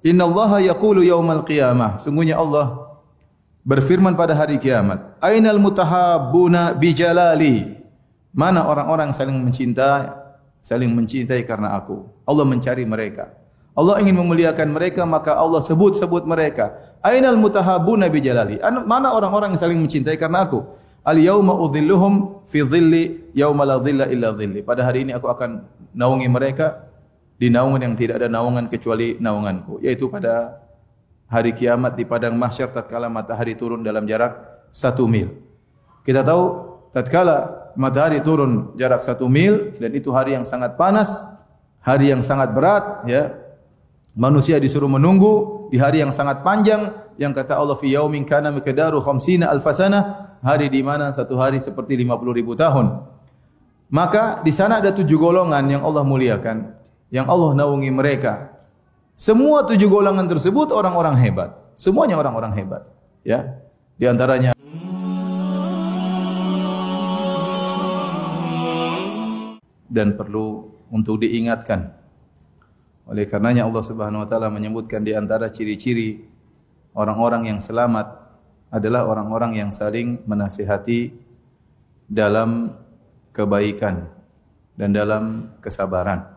Innallaha yaqulu yaumal qiyamah. Sungguhnya Allah berfirman pada hari kiamat. Ainal mutahabbuna bijalali. Mana orang-orang saling mencintai karena aku. Allah mencari mereka. Allah ingin memuliakan mereka, maka Allah sebut mereka. Ainal mutahabbuna bijalali. Mana orang-orang yang saling mencintai karena aku. Al yauma udhilluhum fi dhilli yauma la dhilla illa dhilli. Pada hari ini aku akan naungi mereka di naungan yang tidak ada naungan kecuali naunganku, yaitu pada hari kiamat di padang mahsyar tatkala matahari turun dalam jarak 1 mil. Kita tahu tatkala matahari turun jarak 1 mil dan itu hari yang sangat panas, hari yang sangat berat, ya. Manusia disuruh menunggu di hari yang sangat panjang yang kata Allah fi yaumin kana miqdaru 50 alfasana, hari di mana satu hari seperti 50.000 tahun. Maka di sana ada 7 golongan yang Allah muliakan, yang Allah naungi mereka. Semua 7 golongan tersebut orang-orang hebat. Semuanya orang-orang hebat, ya. Di antaranya dan perlu untuk diingatkan. Oleh karenanya Allah Subhanahu wa taala menyebutkan di antara ciri-ciri orang-orang yang selamat adalah orang-orang yang saling menasihati dalam kebaikan dan dalam kesabaran.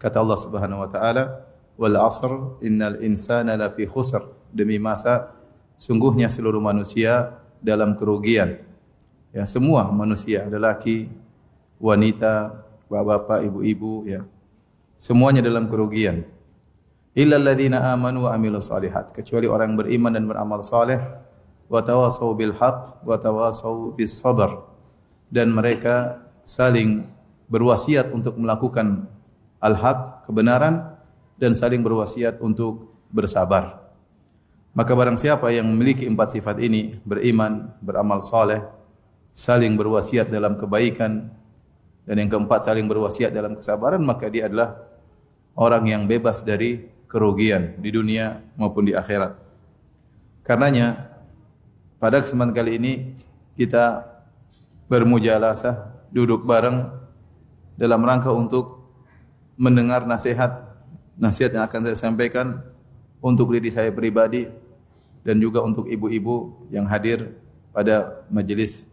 Kata Allah Subhanahu wa taala, "Wal 'asr innal insana lafi khusr." Demi masa sungguhnya seluruh manusia dalam kerugian. Ya, semua manusia, lelaki, wanita, bapak-bapak, ibu-ibu, ya. Semuanya dalam kerugian. Illal ladzina amanu wa amilus solihat, kecuali orang yang beriman dan beramal saleh, wa tawasau bil haqq wa tawasau bis sabr, dan mereka saling berwasiat untuk melakukan al-haq, kebenaran, dan saling berwasiat untuk bersabar. Maka barang siapa yang memiliki 4 sifat ini, beriman, beramal saleh, saling berwasiat dalam kebaikan, dan yang keempat saling berwasiat dalam kesabaran, maka dia adalah orang yang bebas dari kerugian di dunia maupun di akhirat. Karenanya pada kesempatan kali ini kita bermujalasah, duduk bareng dalam rangka untuk mendengar nasihat yang akan saya sampaikan untuk diri saya pribadi dan juga untuk ibu-ibu yang hadir pada majelis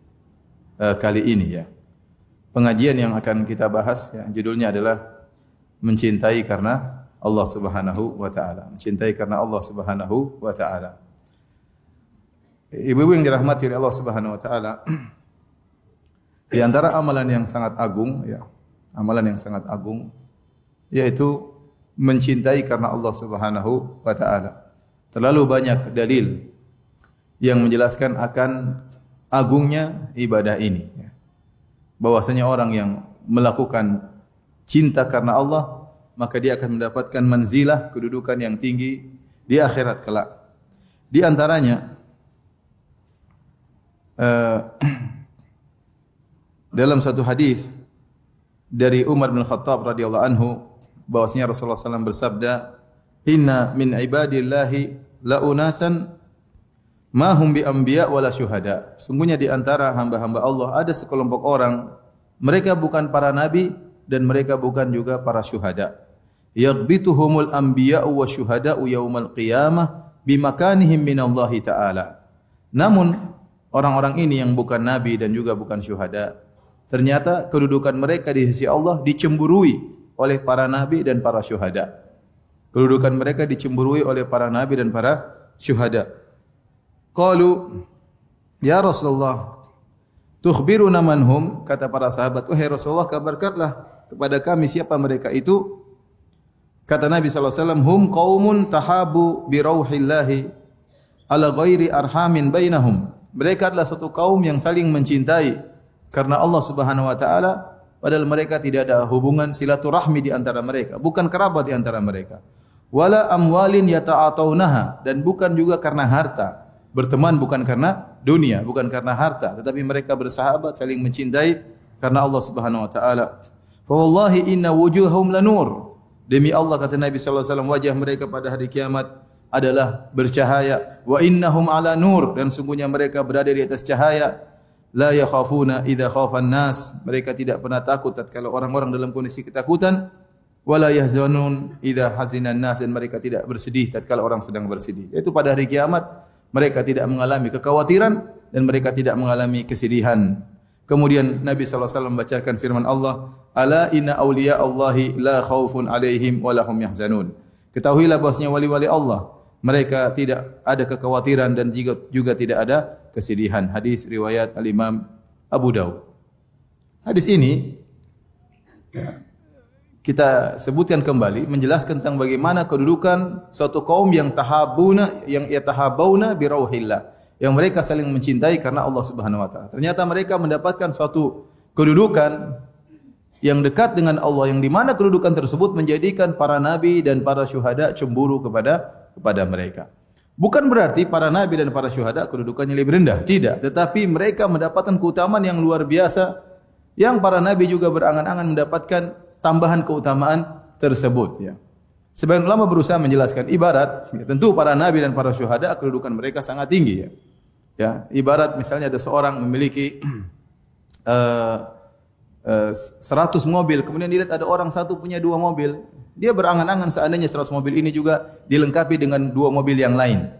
kali ini, ya. Pengajian yang akan kita bahas, ya, judulnya adalah mencintai karena Allah Subhanahu wa taala. Mencintai karena Allah Subhanahu wa taala. Ibu-ibu yang dirahmati oleh Allah Subhanahu wa taala, di antara amalan yang sangat agung, ya, amalan yang sangat agung yaitu mencintai karena Allah Subhanahu wa taala. Terlalu banyak dalil yang menjelaskan akan agungnya ibadah ini, ya. Bahwasanya orang yang melakukan cinta karena Allah, maka dia akan mendapatkan manzilah, kedudukan yang tinggi di akhirat kelak. Di antaranya dalam satu hadis dari Umar bin Khattab radhiyallahu anhu, bahwasanya Rasulullah SAW bersabda, "Inna min ibadillahi la unasan ma hum bi anbiya wala syuhada." Sungguhnya di antara hamba-hamba Allah ada sekelompok orang, mereka bukan para nabi dan mereka bukan juga para syuhada. Yaghbituhumul anbiya'u wasyuhada'u yaumal qiyamah bimakanihim minallahi ta'ala. Namun orang-orang ini yang bukan nabi dan juga bukan syuhada, ternyata kedudukan mereka di sisi Allah dicemburui oleh para nabi dan para syuhada. Kedudukan mereka dicemburui oleh para nabi dan para syuhada. Qalu, "Ya Rasulullah, tukhbiruna man hum?" Kata para sahabat, "Wahai Rasulullah, kabarkanlah kepada kami siapa mereka itu." Kata Nabi sallallahu alaihi wasallam, "Hum qaumun tahabu bi rauhillahi ala ghairi arhamin bainahum." Mereka adalah suatu kaum yang saling mencintai karena Allah Subhanahu wa taala, padahal mereka tidak ada hubungan silaturahmi di antara mereka, bukan kerabat di antara mereka. Wala amwalin yata'ataunaha, dan bukan juga karena harta. Berteman bukan karena dunia, bukan karena harta, tetapi mereka bersahabat saling mencintai karena Allah Subhanahu wa taala. Fa wallahi inna wujuhahum lanur. Demi Allah, kata Nabi sallallahu alaihi wasallam, wajah mereka pada hari kiamat adalah bercahaya. Wa innahum ala nur, dan sungguhnya mereka berada di atas cahaya. La yakhafuna idza khafan nas, mereka tidak pernah takut tatkala orang-orang dalam kondisi ketakutan. wala yahzanun idza hazinan nas, dan mereka tidak bersedih tatkala orang sedang bersedih. Yaitu pada hari kiamat mereka tidak mengalami kekhawatiran dan mereka tidak mengalami kesedihan. Kemudian Nabi sallallahu alaihi wasallam membacakan firman Allah, "Ala inna awliya Allahi la khaufun alaihim wa lahum yahzanun." Ketahuilah bahwasanya wali-wali Allah, mereka tidak ada kekhawatiran dan juga tidak ada kesedihan. Hadis riwayat Al-Imam Abu Dawud. Hadis ini kita sebutkan kembali menjelaskan tentang bagaimana kedudukan suatu kaum yang yatahabuna bi rauhillah, yang mereka saling mencintai karena Allah Subhanahu wa taala. Ternyata mereka mendapatkan suatu kedudukan yang dekat dengan Allah, yang di mana kedudukan tersebut menjadikan para nabi dan para syuhada cemburu kepada mereka. Bukan berarti para nabi dan para syuhada kedudukannya lebih rendah, tidak, tetapi mereka mendapatkan keutamaan yang luar biasa, yang para nabi juga berangan-angan mendapatkan tambahan keutamaan tersebut, ya. Sebagian ulama berusaha menjelaskan ibarat, ya, tentu para nabi dan para syuhada kedudukan mereka sangat tinggi, ya. Ya, ibarat misalnya ada seorang memiliki 100 mobil, kemudian dilihat ada orang satu punya 2 mobil. Dia berangan-angan seandainya 100 mobil ini juga dilengkapi dengan 2 mobil yang lain.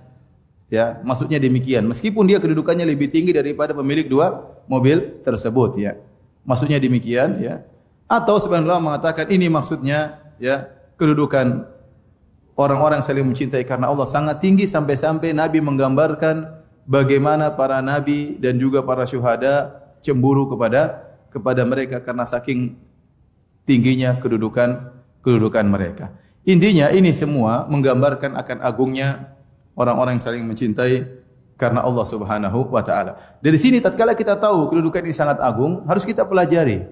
Ya, maksudnya demikian. Meskipun dia kedudukannya lebih tinggi daripada pemilik 2 mobil tersebut, ya. Maksudnya demikian, ya. Atau sebagian ulama mengatakan ini maksudnya, ya, kedudukan orang-orang saling mencintai karena Allah sangat tinggi sampai-sampai Nabi menggambarkan bagaimana para nabi dan juga para syuhada cemburu kepada mereka karena saking tingginya kedudukan mereka. Intinya ini semua menggambarkan akan agungnya orang-orang yang saling mencintai karena Allah Subhanahu wa taala. Dari sini tatkala kita tahu kedudukan ini sangat agung, harus kita pelajari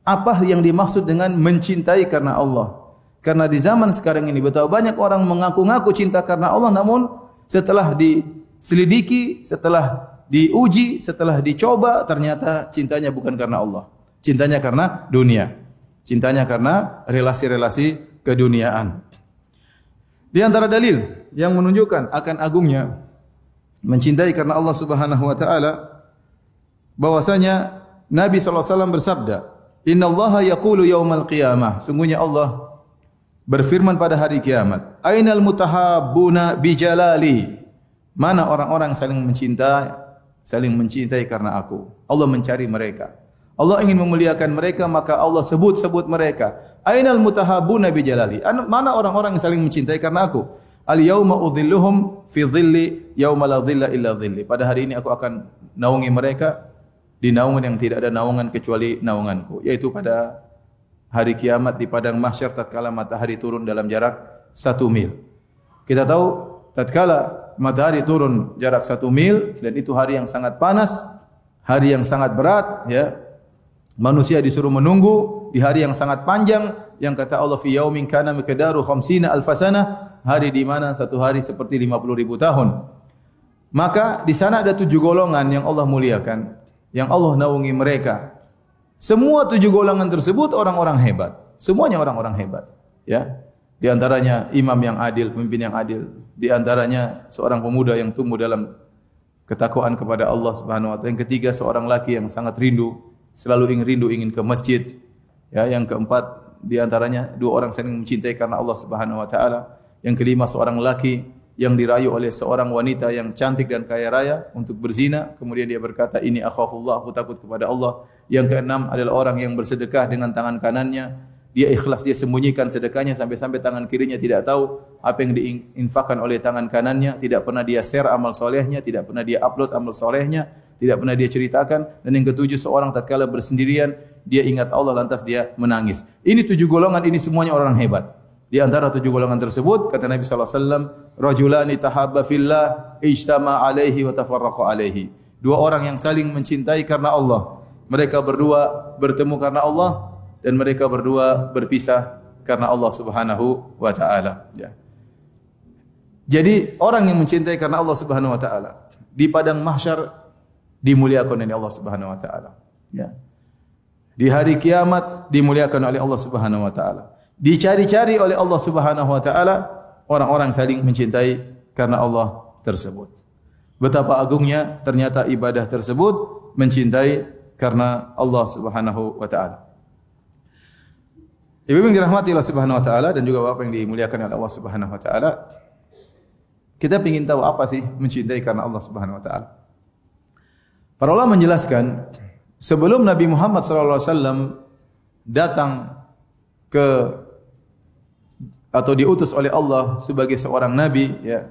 apa yang dimaksud dengan mencintai karena Allah. Karena di zaman sekarang ini betapa banyak orang mengaku-ngaku cinta karena Allah, namun setelah diselidiki, setelah diuji, setelah dicoba, ternyata cintanya bukan karena Allah. Cintanya karena dunia. Cintanya karena relasi-relasi keduniaan. Di antara dalil yang menunjukkan akan agungnya mencintai karena Allah Subhanahu wa taala, bahwasanya Nabi sallallahu alaihi wasallam bersabda, "Innallaha yaqulu yaumal qiyamah." Sungguhnya Allah berfirman pada hari kiamat, "Ainal mutahabbuna bijalali?" Mana orang-orang saling mencintai karena aku. Allah mencari mereka. Allah ingin memuliakan mereka, maka Allah sebut mereka. Ainal mutahabbuna bijalali? Mana orang-orang yang saling mencintai karena aku? Al yauma udhilluhum fi dhilli yauma la dhilla illa dhilli. Pada hari ini aku akan naungi mereka di naungan yang tidak ada naungan kecuali naunganku, yaitu pada hari kiamat di padang mahsyar tatkala matahari turun dalam jarak 1 mil. Kita tahu tatkala matahari turun jarak 1 mil dan itu hari yang sangat panas, hari yang sangat berat, ya. Manusia disuruh menunggu di hari yang sangat panjang, yang kata Allah fi yaumin kana miqdaru 50 alfasana, hari di mana satu hari seperti 50.000 tahun. Maka di sana ada 7 golongan yang Allah muliakan, yang Allah naungi mereka. Semua 7 golongan tersebut orang-orang hebat. Semuanya orang-orang hebat, ya. Di antaranya imam yang adil, pemimpin yang adil. Di antaranya seorang pemuda yang tumbuh dalam ketakwaan kepada Allah Subhanahu wa taala. Yang ketiga seorang laki yang sangat selalu ingin ke masjid. Ya, yang keempat di antaranya 2 orang saling mencintai karena Allah Subhanahu wa taala. Yang kelima seorang laki yang dirayu oleh seorang wanita yang cantik dan kaya raya untuk berzina, kemudian dia berkata, "Ini akhafullah, aku takut kepada Allah." Yang keenam adalah orang yang bersedekah dengan tangan kanannya, dia ikhlas, dia sembunyikan sedekahnya sampai-sampai tangan kirinya tidak tahu apa yang diinfakkan oleh tangan kanannya, tidak pernah dia share amal solehnya, tidak pernah dia upload amal solehnya, tidak pernah dia ceritakan. Dan yang ketujuh seorang tatkala bersendirian, dia ingat Allah lantas dia menangis. Ini 7 golongan, ini semuanya orang hebat. Di antara 7 golongan tersebut kata Nabi sallallahu alaihi wasallam, "Rajulani tahabba fillah, ijtama alaihi wa tafarraqa alaihi." 2 orang yang saling mencintai karena Allah. Mereka berdua bertemu karena Allah dan mereka berdua berpisah karena Allah Subhanahu wa taala, ya. Jadi orang yang mencintai karena Allah Subhanahu wa taala di padang mahsyar dimuliakan oleh Allah Subhanahu wa taala, ya. Di hari kiamat dimuliakan oleh Allah Subhanahu wa taala. Dicari-cari oleh Allah Subhanahu wa taala orang-orang saling mencintai karena Allah tersebut. Betapa agungnya ternyata ibadah tersebut, mencintai karena Allah Subhanahu wa taala. Ibu yang dirahmati Allah Subhanahu wa taala dan juga Bapak yang dimuliakan oleh Allah Subhanahu wa taala. Kita ingin tahu apa sih mencintai karena Allah Subhanahu wa taala. Para ulama menjelaskan sebelum Nabi Muhammad sallallahu alaihi wasallam datang ke atau diutus oleh Allah sebagai seorang nabi, ya.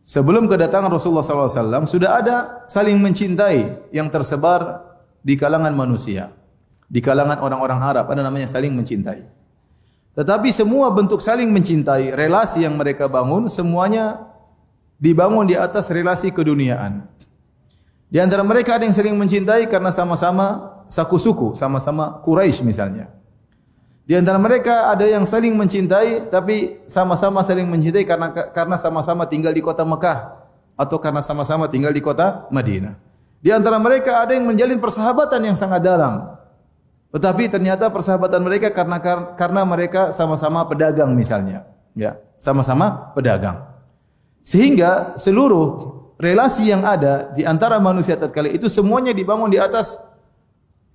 Sebelum kedatangan Rasulullah sallallahu alaihi wasallam sudah ada saling mencintai yang tersebar di kalangan manusia. Di kalangan orang-orang Arab ada namanya saling mencintai. Tetapi semua bentuk saling mencintai, relasi yang mereka bangun semuanya dibangun di atas relasi keduniaan. Di antara mereka ada yang saling mencintai karena sama-sama satu suku, sama-sama Quraisy misalnya. Di antara mereka ada yang saling mencintai tapi sama-sama saling mencintai karena sama-sama tinggal di kota Mekah atau karena sama-sama tinggal di kota Madinah. Di antara mereka ada yang menjalin persahabatan yang sangat dalam. Tetapi ternyata persahabatan mereka karena mereka sama-sama pedagang misalnya, ya, sama-sama pedagang. Sehingga seluruh relasi yang ada di antara manusia tatkala itu semuanya dibangun di atas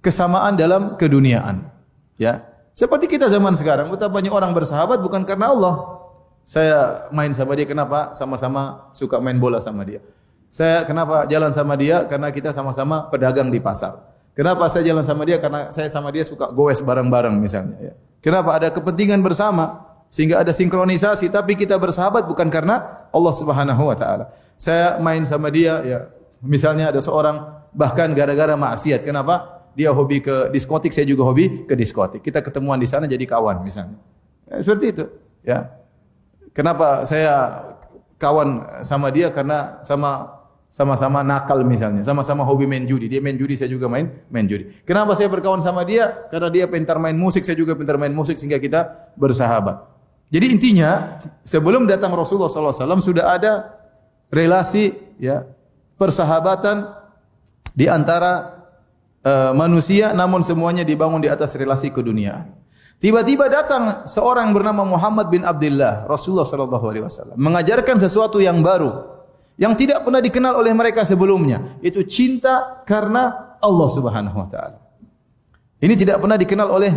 kesamaan dalam keduniaan, ya. Seperti kita zaman sekarang, betapa banyak orang bersahabat bukan karena Allah. Saya main sama dia kenapa? Sama-sama suka main bola sama dia. Saya kenapa jalan sama dia? Karena kita sama-sama pedagang di pasar. Kenapa saya jalan sama dia? Karena saya sama dia suka goes bareng-bareng misalnya. Ya. Kenapa? Ada kepentingan bersama sehingga ada sinkronisasi. Tapi kita bersahabat bukan karena Allah Subhanahu Wa Taala. Saya main sama dia, ya. Misalnya ada seorang bahkan gara-gara maksiat. Kenapa? Dia hobi ke diskotik, saya juga hobi ke diskotik. Kita ketemuan di sana jadi kawan misalnya. Ya, seperti itu. Ya. Kenapa saya kawan sama dia? Karena sama-sama nakal misalnya, sama-sama hobi main judi. Dia main judi, saya juga main judi. Kenapa saya berkawan sama dia? Karena dia pintar main musik, saya juga pintar main musik sehingga kita bersahabat. Jadi intinya sebelum datang Rasulullah sallallahu alaihi wasallam sudah ada relasi, ya, persahabatan di antara manusia, namun semuanya dibangun di atas relasi keduniaan. Tiba-tiba datang seorang bernama Muhammad bin Abdullah, Rasulullah sallallahu alaihi wasallam mengajarkan sesuatu yang baru yang tidak pernah dikenal oleh mereka sebelumnya, itu cinta karena Allah Subhanahu wa taala. Ini tidak pernah dikenal oleh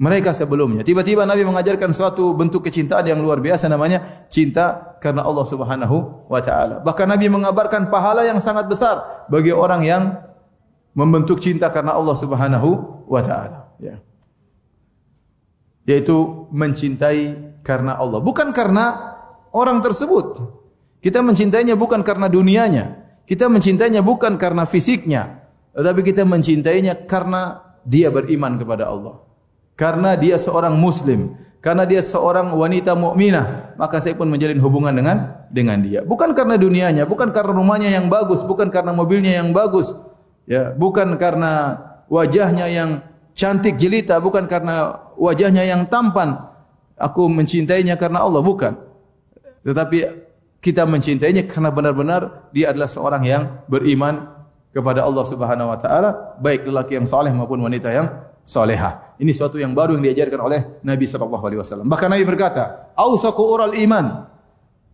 mereka sebelumnya. Tiba-tiba Nabi mengajarkan suatu bentuk kecintaan yang luar biasa namanya cinta karena Allah Subhanahu wa taala. Bahkan Nabi mengabarkan pahala yang sangat besar bagi orang yang membentuk cinta karena Allah Subhanahu wa taala, ya. Yaitu mencintai karena Allah, bukan karena orang tersebut. Kita mencintainya bukan karena dunianya. Kita mencintainya bukan karena fisiknya. Tetapi kita mencintainya karena dia beriman kepada Allah. Karena dia seorang muslim. Karena dia seorang wanita mukminah. Maka saya pun menjalin hubungan dengan dia. Bukan karena dunianya. Bukan karena rumahnya yang bagus. Bukan karena mobilnya yang bagus. Ya, bukan karena wajahnya yang cantik jelita. Bukan karena wajahnya yang tampan. Aku mencintainya karena Allah. Bukan. Tetapi kita mencintainya karena benar-benar dia adalah seorang yang beriman kepada Allah Subhanahu wa taala, baik lelaki yang saleh maupun wanita yang salehah. Ini suatu yang baru yang diajarkan oleh Nabi sallallahu alaihi wasallam. Bahkan Nabi berkata, "Awsaqu ural iman."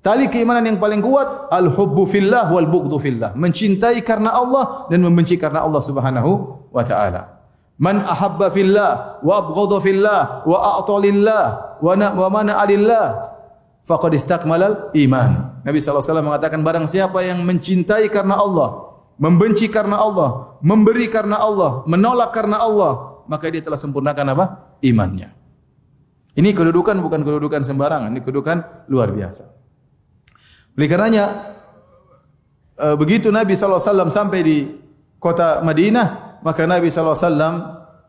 Tali keimanan yang paling kuat al-hubbu fillah wal bughdhu fillah. Mencintai karena Allah dan membenci karena Allah Subhanahu wa taala. Man ahabba fillah wa abghadha fillah wa a'ta lillah wa mana'a lillah faqad istakmalal iman. Nabi SAW mengatakan barang siapa yang mencintai karena Allah, membenci karena Allah, memberi karena Allah, menolak karena Allah, maka dia telah sempurnakan apa? Imannya. Ini kedudukan bukan kedudukan sembarangan, ini kedudukan luar biasa. Oleh karenanya begitu Nabi SAW sampai di kota Madinah, maka Nabi SAW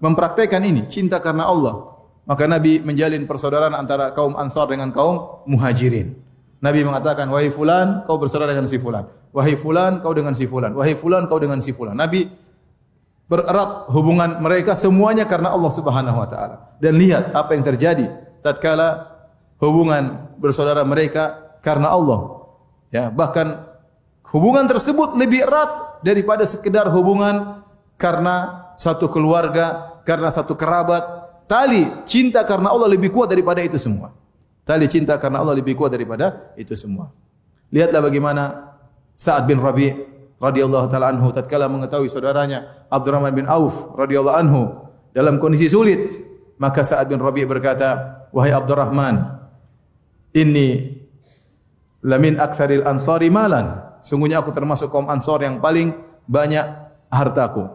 mempraktekkan ini, cinta karena Allah. Maka Nabi menjalin persaudaraan antara kaum Ansar dengan kaum Muhajirin. Nabi mengatakan, wahai fulan, kau bersaudara dengan si fulan. Wahai fulan, kau dengan si fulan. Wahai fulan, kau dengan si fulan. Nabi bererat hubungan mereka semuanya karena Allah Subhanahu wa taala. Dan lihat apa yang terjadi tatkala hubungan bersaudara mereka karena Allah. Ya, bahkan hubungan tersebut lebih erat daripada sekedar hubungan karena satu keluarga, karena satu kerabat. Tali cinta karena Allah lebih kuat daripada itu semua. Tali cinta karena Allah lebih kuat daripada itu semua. Lihatlah bagaimana Sa'ad bin Rabi' radhiyallahu taala anhu tatkala mengetahui saudaranya Abdurrahman bin Auf radhiyallahu anhu dalam kondisi sulit, Maka Sa'ad bin Rabi' berkata, "Wahai Abdurrahman, inni lamin aktsaril ansari malan." Sungguhnya aku termasuk kaum Ansor yang paling banyak hartaku.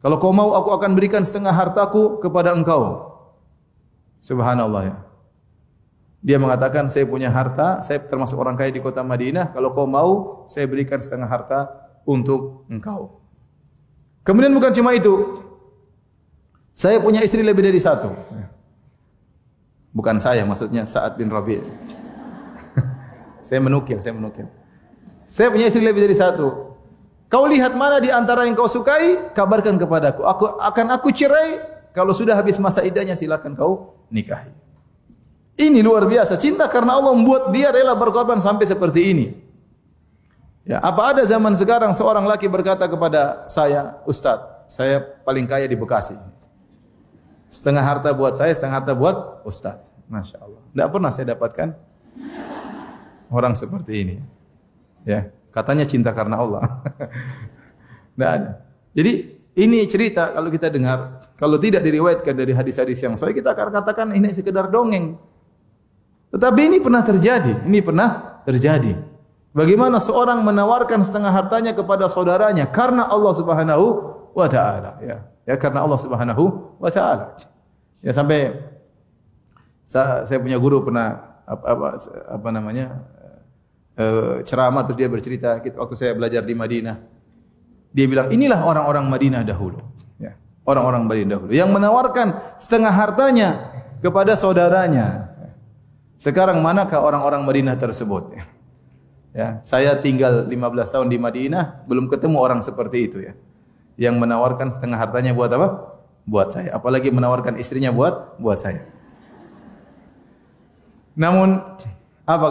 Kalau kau mau, aku akan berikan setengah hartaku kepada engkau. Subhanallah ya. Dia mengatakan, saya punya harta, saya termasuk orang kaya di kota Madinah. Kalau kau mau, saya berikan setengah harta untuk engkau. Kemudian bukan cuma itu. Saya punya istri lebih dari satu. Bukan saya, maksudnya Sa'ad bin Rabi'. Saya menukil. Saya punya istri lebih dari satu. Kau lihat mana di antara yang kau sukai, kabarkan kepadaku. Aku cerai, kalau sudah habis masa iddahnya silakan kau nikahi. Ini luar biasa, cinta karena Allah membuat dia rela berkorban sampai seperti ini. Ya, apa ada zaman sekarang seorang laki berkata kepada saya, "Ustaz, saya paling kaya di Bekasi. Setengah harta buat saya, setengah harta buat Ustaz." Masya Allah. Tidak pernah saya dapatkan orang seperti ini. Ya, katanya cinta karena Allah. Tidak ada. Jadi ini cerita kalau kita dengar, kalau tidak diriwayatkan dari hadis-hadis yang sahih, kita akan katakan ini sekedar dongeng. Tetapi ini pernah terjadi. Bagaimana seorang menawarkan setengah hartanya kepada saudaranya karena Allah Subhanahu wa taala, ya karena Allah Subhanahu wa taala. Ya sampai saya punya guru pernah ceramah, terus dia bercerita waktu saya belajar di Madinah. Dia bilang, inilah orang-orang Madinah dahulu. Ya, orang-orang Madinah dahulu yang menawarkan setengah hartanya kepada saudaranya. Sekarang manakah orang-orang Madinah tersebut? Ya, saya tinggal 15 tahun di Madinah, belum ketemu orang seperti itu ya. Yang menawarkan setengah hartanya buat apa? Buat saya. Apalagi menawarkan istrinya buat saya. Namun apa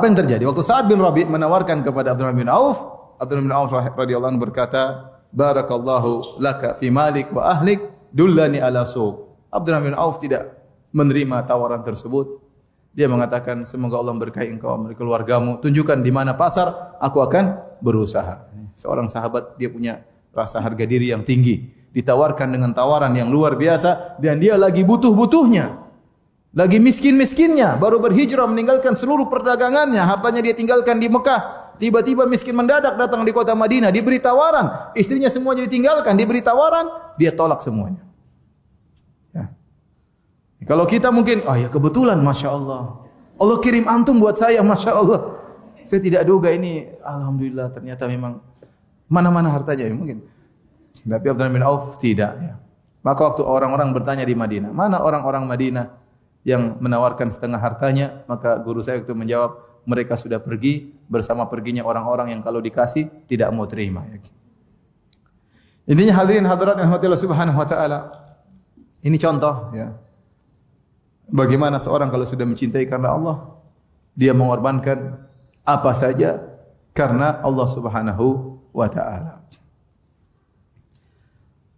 yang terjadi? Waktu Sa'ad bin Rabi' menawarkan kepada Abdurrahman bin Auf, Abdurrahman bin Auf radhiyallahu anhu berkata, "Barakallahu laka fi malik wa ahlik, dullani ala suq." Abdurrahman bin Auf tidak menerima tawaran tersebut. Dia mengatakan, "Semoga Allah berkahi engkau dan keluargamu. Tunjukkan di mana pasar, aku akan berusaha." Seorang sahabat, dia punya rasa harga diri yang tinggi. Ditawarkan dengan tawaran yang luar biasa dan dia lagi butuh-butuhnya. Lagi miskin-miskinnya, baru berhijrah meninggalkan seluruh perdagangannya, hartanya dia tinggalkan di Mekah. Tiba-tiba miskin mendadak datang di kota Madinah, diberi tawaran, istrinya semuanya ditinggalkan, diberi tawaran, dia tolak semuanya. Ya. Kalau kita mungkin, ya kebetulan, Masya Allah. Allah kirim antum buat saya, Masya Allah. Saya tidak duga ini, alhamdulillah ternyata memang mana-mana hartanya mungkin. Tapi Abdurrahman bin Auf tidak. Ya. Maka waktu orang-orang bertanya di Madinah, mana orang-orang Madinah yang menawarkan setengah hartanya, maka guru saya itu menjawab, mereka sudah pergi bersama perginya orang-orang yang kalau dikasih tidak mau terima. Intinya hadirin hadirat yang dirahmati Allah Subhanahu wa taala. Ini contoh ya. Bagaimana seorang kalau sudah mencintai karena Allah, dia mengorbankan apa saja karena Allah Subhanahu wa taala.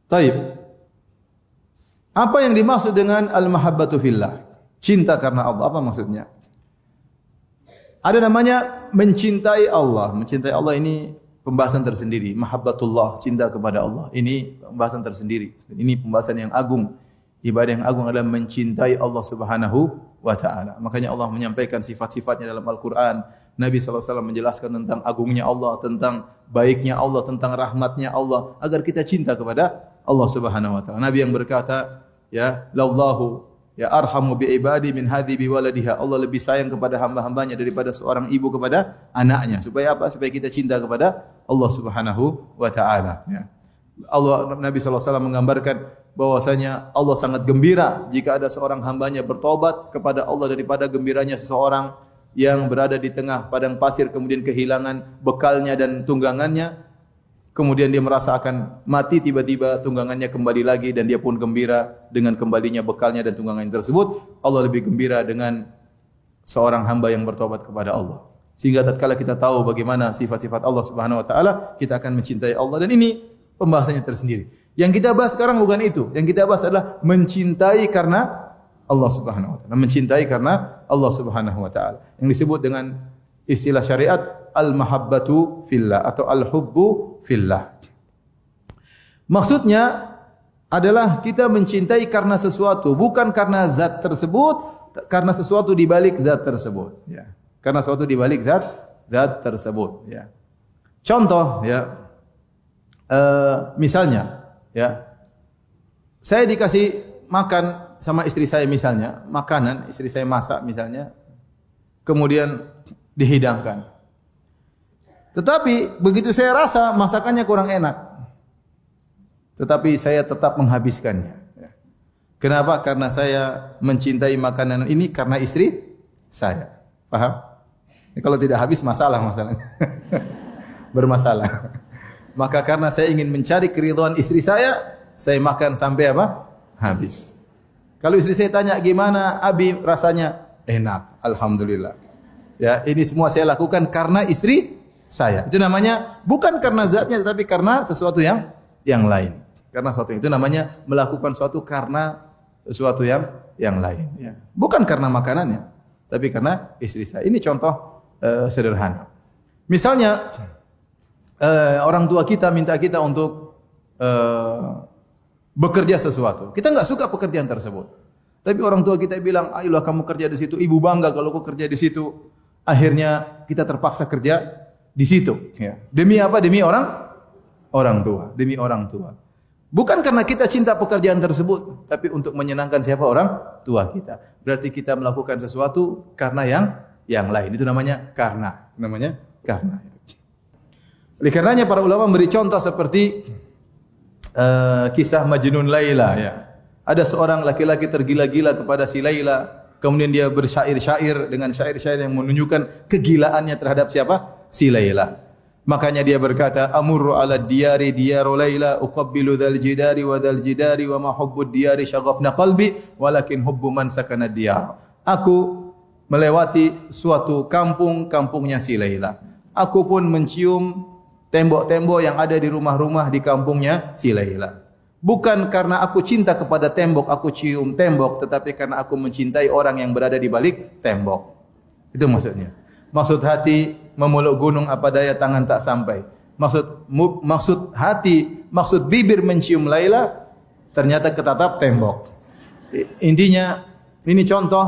Baik. Apa yang dimaksud dengan al-mahabbatu fillah? Cinta karena Allah, apa maksudnya? Ada namanya mencintai Allah. Mencintai Allah ini pembahasan tersendiri. Mahabbatullah, cinta kepada Allah. Ini pembahasan tersendiri. Ini pembahasan yang agung. Ibadah yang agung adalah mencintai Allah Subhanahu wa taala. Makanya Allah menyampaikan sifat-sifatnya dalam Al-Qur'an. Nabi SAW menjelaskan tentang agungnya Allah, tentang baiknya Allah, tentang rahmatnya Allah, agar kita cinta kepada Allah Subhanahu wa taala. Nabi yang berkata, ya, "Lallahu ya arhamu bi ibadi min hadhi bi waladiha." Allah lebih sayang kepada hamba-hambanya daripada seorang ibu kepada anaknya. Supaya apa? Supaya kita cinta kepada Allah Subhanahu wa taala, ya. Nabi SAW menggambarkan bahwasanya Allah sangat gembira jika ada seorang hambanya bertobat kepada Allah daripada gembiranya seseorang yang berada di tengah padang pasir kemudian kehilangan bekalnya dan tunggangannya. Kemudian dia merasa akan mati, tiba-tiba tunggangannya kembali lagi dan dia pun gembira dengan kembalinya bekalnya dan tunggangannya tersebut. Allah lebih gembira dengan seorang hamba yang bertobat kepada Allah. Sehingga tatkala kita tahu bagaimana sifat-sifat Allah Subhanahu wa taala, kita akan mencintai Allah, dan ini pembahasannya tersendiri. Yang kita bahas sekarang bukan itu. Yang kita bahas adalah mencintai karena Allah Subhanahu wa taala. Mencintai karena Allah Subhanahu wa taala. Yang disebut dengan istilah syariat al-mahabbatu fillah atau al-hubbu fillah. Maksudnya adalah kita mencintai karena sesuatu, bukan karena zat tersebut, karena sesuatu di balik zat tersebut. Ya. Karena sesuatu di balik zat tersebut. Ya. Contoh, ya, misalnya, ya, saya dikasih makan sama istri saya misalnya, makanan istri saya masak misalnya, kemudian dihidangkan. Tetapi begitu saya rasa masakannya kurang enak, tetapi saya tetap menghabiskannya. Kenapa? Karena saya mencintai makanan ini karena istri saya. Paham? Kalau tidak habis masalahnya. Bermasalah. Maka karena saya ingin mencari keridhaan istri saya makan sampai apa? Habis. Kalau istri saya tanya gimana Abi rasanya? Enak, alhamdulillah. Ya, ini semua saya lakukan karena istri saya. Itu namanya bukan karena zatnya tetapi karena sesuatu yang lain. Karena sesuatu itu namanya melakukan sesuatu karena sesuatu yang lain. Ya. Bukan karena makanannya, tapi karena istri saya. Ini contoh sederhana. Misalnya orang tua kita minta kita untuk bekerja sesuatu. Kita enggak suka pekerjaan tersebut. Tapi orang tua kita bilang, ayolah kamu kerja di situ. Ibu bangga kalau kau kerja di situ. Akhirnya kita terpaksa kerja di situ. Ya. Demi apa? Demi orang tua. Demi orang tua. Bukan karena kita cinta pekerjaan tersebut, tapi untuk menyenangkan siapa? Orang tua kita. Berarti kita melakukan sesuatu karena yang lain. Itu namanya karena. Namanya karena. Oleh karenanya para ulama memberi contoh seperti kisah Majnun Laila. Ya. Ada seorang laki-laki tergila-gila kepada si Laila. Kemudian dia bersyair-syair dengan syair-syair yang menunjukkan kegilaannya terhadap siapa? Si Laila. Makanya dia berkata, amurru ala diyari diyaru Laila uqabbilu dzal jidari wa dzal jidari wa ma hubbud diyari syaghafna qalbi walakin hubbu man sakana diyar. Aku melewati suatu kampung, kampungnya si Laila. Aku pun mencium tembok-tembok yang ada di rumah-rumah di kampungnya si Laila. Bukan karena aku cinta kepada tembok, aku cium tembok, tetapi karena aku mencintai orang yang berada di balik tembok. Itu maksudnya. Maksud hati memeluk gunung apa daya tangan tak sampai. Maksud hati, maksud bibir mencium Laila, ternyata ketatap tembok. Intinya ini contoh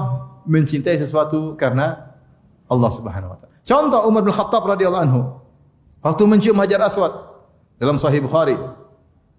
mencintai sesuatu karena Allah Subhanahu wa taala. Contoh Umar bin Khattab radhiyallahu anhu waktu mencium Hajar Aswad dalam Sahih Bukhari.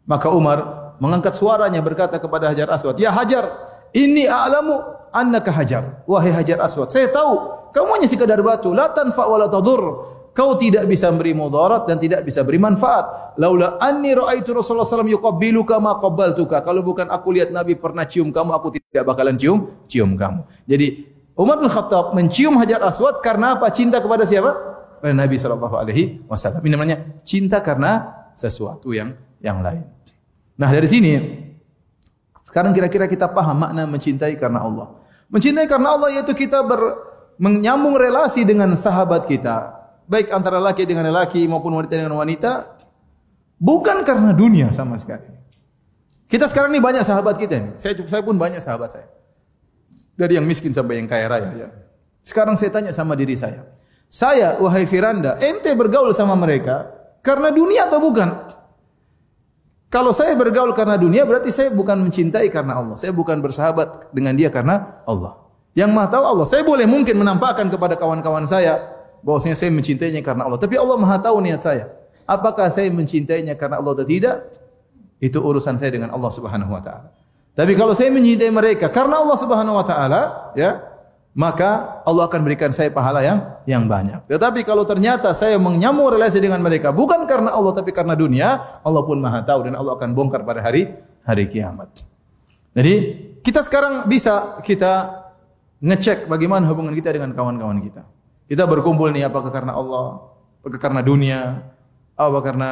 Maka Umar mengangkat suaranya berkata kepada Hajar Aswad, "Ya Hajar, inni a'lamu annaka Hajar." Wahai Hajar Aswad, saya tahu kamu hanya sekadar batu, la tanfa wa la tadur. Kau tidak bisa beri mudarat dan tidak bisa beri manfaat. Laula anni ra'aitu Rasulullah sallallahu alaihi wasallam yuqabbiluka ma qabbaltuka. Kalau bukan aku lihat Nabi pernah cium kamu, aku tidak bakalan cium kamu. Jadi Umar bin Khattab mencium Hajar Aswad karena apa? Cinta kepada siapa? Pada Nabi sallallahu alaihi wasallam. Ini namanya cinta karena sesuatu yang lain. Nah, dari sini sekarang kira-kira kita paham makna mencintai karena Allah. Mencintai karena Allah yaitu kita menyambung relasi dengan sahabat kita, baik antara laki dengan laki maupun wanita dengan wanita, bukan karena dunia sama sekali. Kita sekarang ini banyak sahabat kita ini. Saya pun banyak sahabat saya. Dari yang miskin sampai yang kaya raya. Ya. Sekarang saya tanya sama diri saya. Saya, wahai Firanda, ente bergaul sama mereka karena dunia atau bukan? Kalau saya bergaul karena dunia, berarti saya bukan mencintai karena Allah. Saya bukan bersahabat dengan dia karena Allah. Yang Maha tahu Allah. Saya boleh mungkin menampakkan kepada kawan-kawan saya bahwasanya saya mencintainya karena Allah. Tapi Allah Maha tahu niat saya. Apakah saya mencintainya karena Allah atau tidak? Itu urusan saya dengan Allah Subhanahu wa taala. Tapi kalau saya mencintai mereka karena Allah Subhanahu wa taala, ya, maka Allah akan berikan saya pahala yang banyak. Tetapi kalau ternyata saya menyambung relasi dengan mereka bukan karena Allah tapi karena dunia, Allah pun Maha tahu dan Allah akan bongkar pada hari kiamat. Jadi, kita sekarang bisa kita ngecek bagaimana hubungan kita dengan kawan-kawan kita. Kita berkumpul nih apakah karena Allah, apakah karena dunia, apakah karena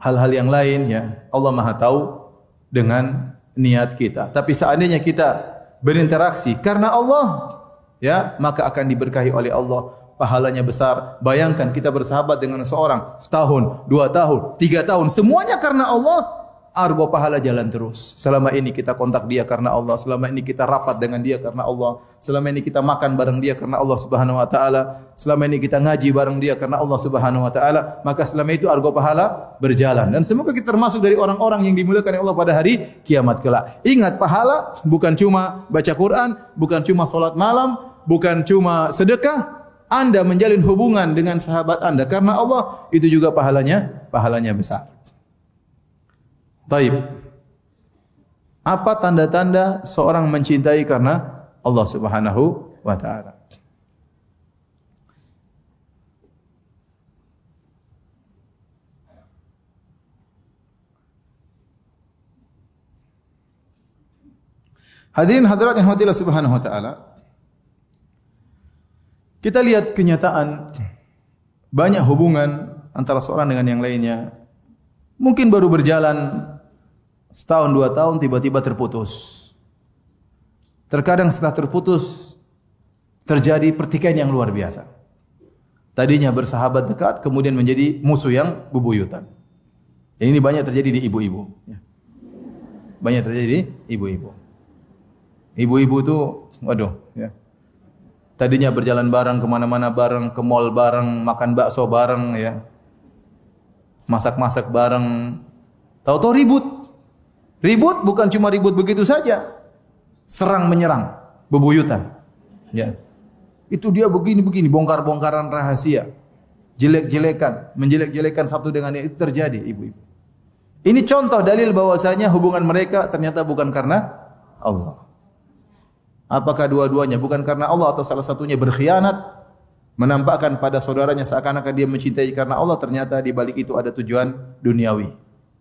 hal-hal yang lain, ya. Allah Maha tahu dengan niat kita. Tapi seandainya kita berinteraksi karena Allah, ya, maka akan diberkahi oleh Allah, pahalanya besar. Bayangkan kita bersahabat dengan seorang setahun, 2 tahun, 3 tahun, semuanya karena Allah, argo pahala jalan terus. Selama ini kita kontak dia karena Allah, selama ini kita rapat dengan dia karena Allah, selama ini kita makan bareng dia karena Allah Subhanahu wa taala, selama ini kita ngaji bareng dia karena Allah Subhanahu wa taala, maka selama itu argo pahala berjalan. Dan semoga kita termasuk dari orang-orang yang dimuliakan oleh Allah pada hari kiamat kelak. Ingat, pahala bukan cuma baca Quran, bukan cuma salat malam, bukan cuma sedekah. Anda menjalin hubungan dengan sahabat Anda karena Allah, itu juga pahalanya besar. Taib. Apa tanda-tanda seorang mencintai karena Allah Subhanahu wa taala? Hadirin hadirat yang dirahmati Allah Subhanahu wa taala. Kita lihat kenyataan banyak hubungan antara seorang dengan yang lainnya. Mungkin baru berjalan setahun, 2 tahun, tiba-tiba terputus. Terkadang setelah terputus, terjadi pertikaian yang luar biasa. Tadinya bersahabat dekat, kemudian menjadi musuh yang bebuyutan. Ini banyak terjadi di ibu-ibu. Banyak terjadi di ibu-ibu. Ibu-ibu itu, waduh, ya. Tadinya berjalan bareng, kemana-mana bareng, ke mall bareng, makan bakso bareng, ya. Masak-masak bareng. Tahu-tahu ribut. Ribut bukan cuma ribut begitu saja. Serang menyerang, bebuyutan. Ya. Itu dia begini-begini, bongkar-bongkaran rahasia. Jelek-jelekan, menjelek-jelekan satu dengan yang itu terjadi, ibu-ibu. Ini contoh dalil bahwasanya hubungan mereka ternyata bukan karena Allah. Apakah dua-duanya bukan karena Allah atau salah satunya berkhianat, menampakkan pada saudaranya seakan-akan dia mencintai karena Allah, ternyata di balik itu ada tujuan duniawi.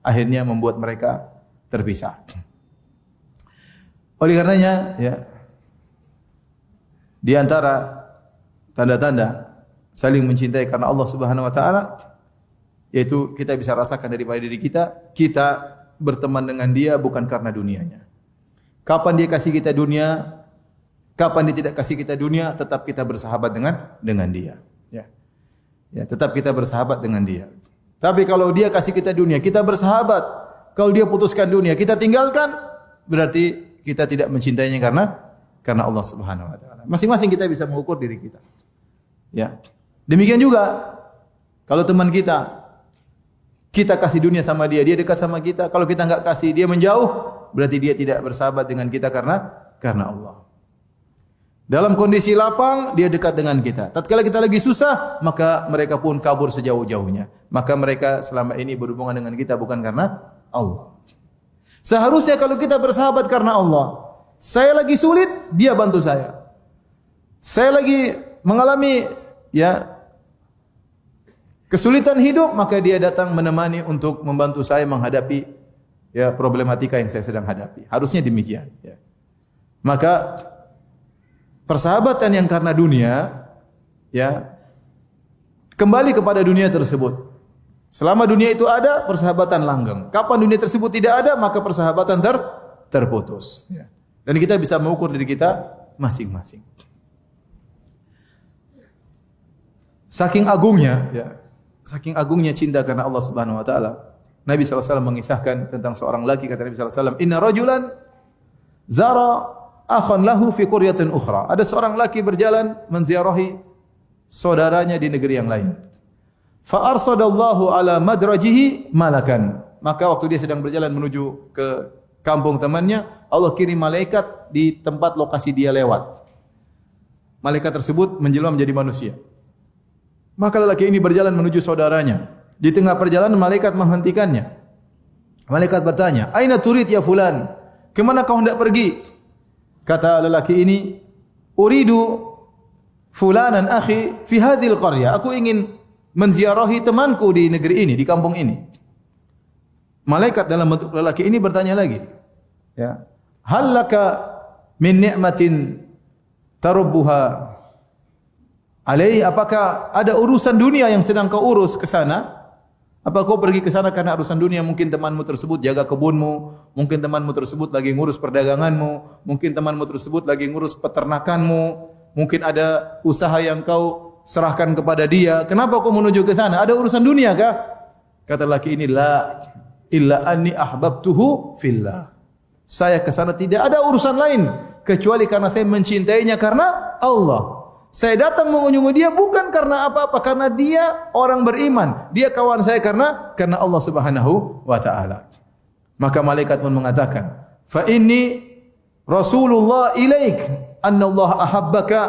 Akhirnya membuat mereka terpisah. Oleh karenanya, ya, di antara tanda-tanda saling mencintai karena Allah Subhanahu wa taala, yaitu kita bisa rasakan daripada diri kita, kita berteman dengan dia bukan karena dunianya. Kapan dia kasih kita dunia, kapan dia tidak kasih kita dunia, tetap kita bersahabat dengan dia. Ya, tetap kita bersahabat dengan dia. Tapi kalau dia kasih kita dunia, kita bersahabat. Kalau dia putuskan dunia, kita tinggalkan, berarti kita tidak mencintainya karena Allah Subhanahu wa taala. Masing-masing kita bisa mengukur diri kita. Ya. Demikian juga kalau teman kita kasih dunia sama dia, dia dekat sama kita. Kalau kita enggak kasih, dia menjauh, berarti dia tidak bersahabat dengan kita karena Allah. Dalam kondisi lapang, dia dekat dengan kita. Tatkala kita lagi susah, maka mereka pun kabur sejauh-jauhnya. Maka mereka selama ini berhubungan dengan kita bukan karena Allah. Seharusnya kalau kita bersahabat karena Allah, saya lagi sulit, dia bantu saya. Saya lagi mengalami kesulitan hidup, maka dia datang menemani untuk membantu saya menghadapi problematika yang saya sedang hadapi. Harusnya demikian. Ya. Maka persahabatan yang karena dunia, kembali kepada dunia tersebut. Selama dunia itu ada, persahabatan langgeng. Kapan dunia tersebut tidak ada, maka persahabatan terputus. Ya. Dan kita bisa mengukur diri kita masing-masing. Saking agungnya cinta karena Allah Subhanahu wa taala. Nabi SAW mengisahkan tentang seorang laki, kata Nabi SAW, "Inna rajulan zara akhan lahu fi qaryatin ukhra." Ada seorang laki berjalan menziarahi saudaranya di negeri yang lain. Fa arsadallahu ala madrajihi malakan. Maka waktu dia sedang berjalan menuju ke kampung temannya, Allah kirim malaikat di tempat lokasi dia lewat. Malaikat tersebut menjelma menjadi manusia. Maka lelaki ini berjalan menuju saudaranya. Di tengah perjalanan malaikat menghentikannya. Malaikat bertanya, "Aina turid ya fulan?" Kemana kau hendak pergi? Kata lelaki ini, "Uridu fulanan akhi fi hadhil qaryah." Aku ingin menziarahi temanku di negeri ini, di kampung ini. Malaikat dalam bentuk lelaki ini bertanya lagi, "Hal laka min ni'matin tarubbuha alai?" Apakah ada urusan dunia yang sedang kau urus ke sana? Apa kau pergi ke sana karena urusan dunia? Mungkin temanmu tersebut jaga kebunmu, mungkin temanmu tersebut lagi ngurus perdaganganmu, mungkin temanmu tersebut lagi ngurus peternakanmu, mungkin ada usaha yang kau serahkan kepada dia. Kenapa kau menuju ke sana? Ada urusan dunia kah? Kata lelaki ini, "La." illa anni ahbabtuhu fillah. Saya ke sana tidak ada urusan lain kecuali karena saya mencintainya karena Allah. Saya datang mengunjungi dia bukan karena apa-apa, karena dia orang beriman. Dia kawan saya karena Allah Subhanahu wa taala. Maka malaikat pun mengatakan, "Fa inni Rasulullah ilaik, anna Allah ahabbaka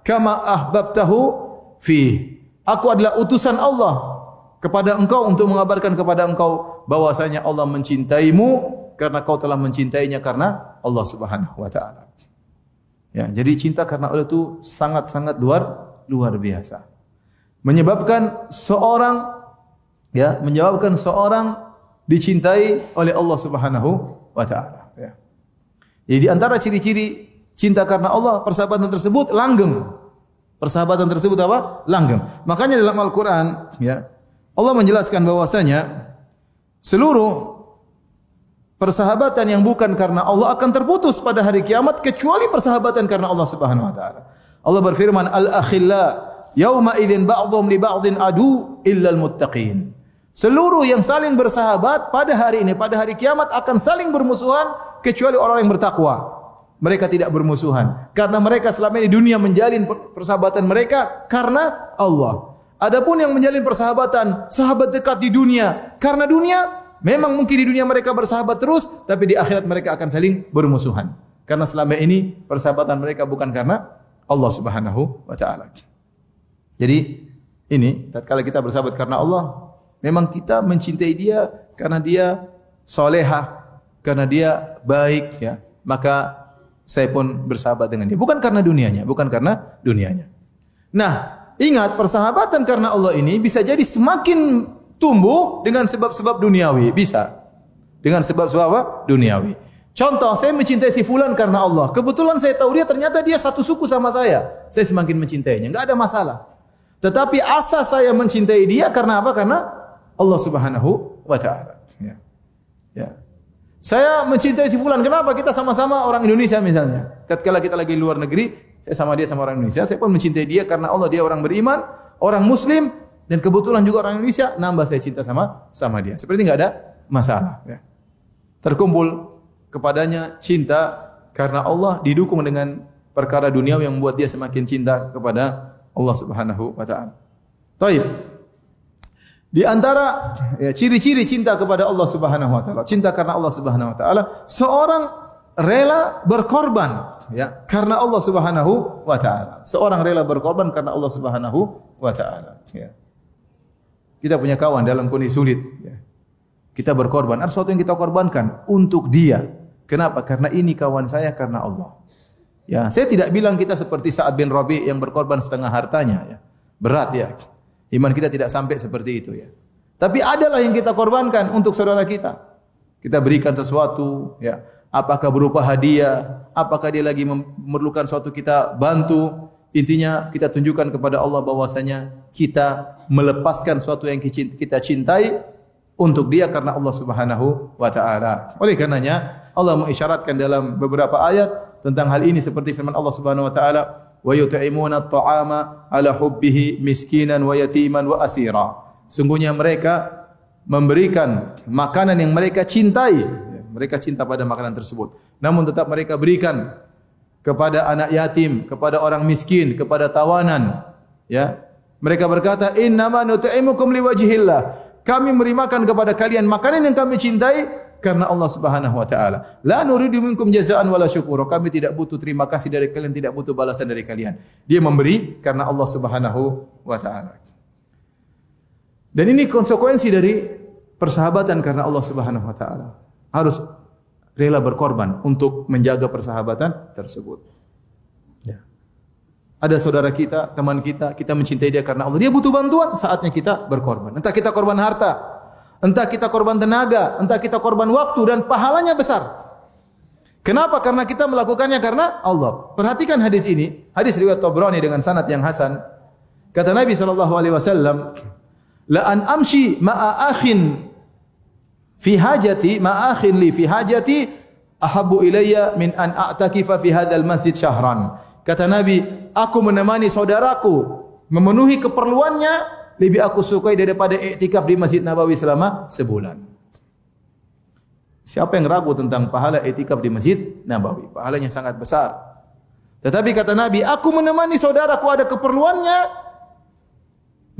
kama ahbabtahu fi." Aku adalah utusan Allah kepada engkau untuk mengabarkan kepada engkau bahwasanya Allah mencintaimu karena kau telah mencintainya karena Allah Subhanahu wa taala. Ya, jadi cinta karena Allah itu sangat-sangat luar biasa. Menyebabkan seorang dicintai oleh Allah Subhanahu wa taala, ya. Jadi di antara ciri-ciri cinta karena Allah, persahabatan tersebut langgeng. Persahabatan tersebut apa? Langgeng. Makanya dalam Al-Qur'an, ya, Allah menjelaskan bahwasanya seluruh persahabatan yang bukan karena Allah akan terputus pada hari kiamat kecuali persahabatan karena Allah Subhanahu wa taala. Allah berfirman, "Al-akhilla yauma idzin ba'dhum li ba'dhin adu illa al-muttaqin." Seluruh yang saling bersahabat pada hari ini, pada hari kiamat akan saling bermusuhan kecuali orang yang bertakwa. Mereka tidak bermusuhan karena mereka selama ini di dunia menjalin persahabatan mereka karena Allah. Adapun yang menjalin persahabatan sahabat dekat di dunia karena dunia, memang mungkin di dunia mereka bersahabat terus, tapi di akhirat mereka akan saling bermusuhan. Karena selama ini persahabatan mereka bukan karena Allah Subhanahu wa taala. Jadi ini tatkala kita bersahabat karena Allah, memang kita mencintai dia karena dia salehah, karena dia baik, ya. Maka saya pun bersahabat dengan dia, bukan karena dunianya, Nah, ingat persahabatan karena Allah ini bisa jadi semakin tumbuh dengan sebab-sebab duniawi, bisa. Dengan sebab-sebab apa? Duniawi. Contoh, saya mencintai si fulan karena Allah. Kebetulan saya tahu dia ternyata dia satu suku sama saya. Saya semakin mencintainya, enggak ada masalah. Tetapi asas saya mencintai dia karena apa? Karena Allah Subhanahu wa taala. Ya. Ya. Saya mencintai si fulan, kenapa? Kita sama-sama orang Indonesia misalnya. Tatkala kita lagi luar negeri, saya sama dia sama orang Indonesia, saya pun mencintai dia karena Allah, dia orang beriman, orang muslim, dan kebetulan juga orang Indonesia, nambah saya cinta sama dia. Seperti enggak ada masalah, ya. Terkumpul kepadanya cinta karena Allah didukung dengan perkara dunia yang membuat dia semakin cinta kepada Allah Subhanahu wa taala. Baik. Di antara ciri-ciri cinta kepada Allah Subhanahu wa taala, cinta karena Allah Subhanahu wa taala, seorang rela berkorban, ya, karena Allah Subhanahu wa taala. Seorang rela berkorban karena Allah Subhanahu wa taala, ya. Kita punya kawan dalam kondisi sulit, ya. Kita berkorban, ada sesuatu yang kita korbankan untuk dia. Kenapa? Karena ini kawan saya karena Allah. Ya, saya tidak bilang kita seperti Sa'ad bin Rabi' yang berkorban setengah hartanya, ya. Berat, ya. Iman kita tidak sampai seperti itu, ya. Tapi adalah yang kita korbankan untuk saudara kita. Kita berikan sesuatu, ya. Apakah berupa hadiah, apakah dia lagi memerlukan sesuatu kita bantu. Intinya kita tunjukkan kepada Allah bahwasanya kita melepaskan sesuatu yang kita cintai untuk dia karena Allah Subhanahu wa taala. Oleh karenanya Allah mengisyaratkan dalam beberapa ayat tentang hal ini seperti firman Allah Subhanahu wa taala, wa yut'imuna at-ta'ama ala hubbihi miskinan wa yatiman wa asira. Sungguhnya mereka memberikan makanan yang mereka cintai. Mereka cinta pada makanan tersebut. Namun tetap mereka berikan kepada anak yatim, kepada orang miskin, kepada tawanan. Ya. Mereka berkata, "Innama nut'imukum liwajhillah." Kami berikan kepada kalian makanan yang kami cintai karena Allah Subhanahu wa taala. La nuridu minkum jazaa'an wala syukura. Kami tidak butuh terima kasih dari kalian, tidak butuh balasan dari kalian. Dia memberi karena Allah Subhanahu wa taala. Dan ini konsekuensi dari persahabatan karena Allah Subhanahu wa taala. Harus rela berkorban untuk menjaga persahabatan tersebut. Ya. Ada saudara kita, teman kita, kita mencintai dia karena Allah. Dia butuh bantuan, saatnya kita berkorban. Entah kita korban harta, entah kita korban tenaga, entah kita korban waktu, dan pahalanya besar. Kenapa? Karena kita melakukannya karena Allah. Perhatikan hadis ini, hadis riwayat Tabrani dengan sanad yang hasan. Kata Nabi SAW, la an amshi ma'a akhin fi hajati, ma'a akhin li fi hajati, ahabbu ilayya min an a'takifa fi hadzal masjid syahran. Kata Nabi, aku menemani saudaraku memenuhi keperluannya lebih aku sukai daripada iktikaf di Masjid Nabawi selama sebulan. Siapa yang ragu tentang pahala i'tikaf di Masjid Nabawi? Pahalanya sangat besar. Tetapi kata Nabi, aku menemani saudaraku ada keperluannya,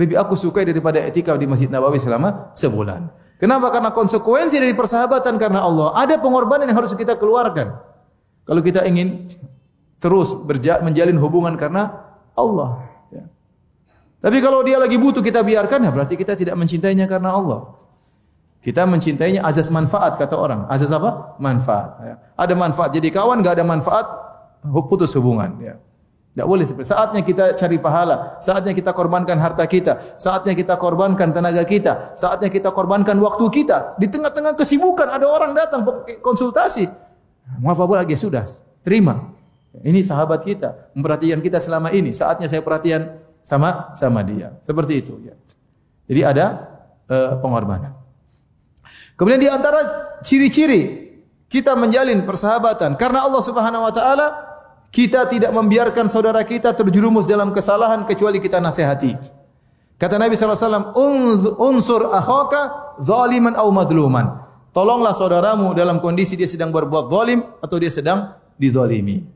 lebih aku sukai daripada i'tikaf di Masjid Nabawi selama sebulan. Kenapa? Karena konsekuensi dari persahabatan karena Allah, ada pengorbanan yang harus kita keluarkan. Kalau kita ingin terus menjalin hubungan karena Allah. Ya. Tapi kalau dia lagi butuh kita biarkan, ya berarti kita tidak mencintainya karena Allah. Kita mencintainya azas manfaat, kata orang. Azas apa? Manfaat. Ya. Ada manfaat jadi kawan, enggak ada manfaat putus hubungan. Ya. Tidak boleh seperti saatnya kita cari pahala, saatnya kita korbankan harta kita, saatnya kita korbankan tenaga kita, saatnya kita korbankan waktu kita. Di tengah-tengah kesibukan ada orang datang konsultasi. Maaf apa lagi, sudah terima. Ini sahabat kita, memperhatikan kita selama ini. Saatnya saya perhatian sama dia. Seperti itu. Ya. Jadi ada pengorbanan. Kemudian di antara ciri-ciri kita menjalin persahabatan karena Allah Subhanahu wa taala, kita tidak membiarkan saudara kita terjerumus dalam kesalahan kecuali kita nasihati. Kata Nabi sallallahu alaihi wasallam, "Unsur akhaka zaliman aw madluman." Tolonglah saudaramu dalam kondisi dia sedang berbuat zalim atau dia sedang dizalimi.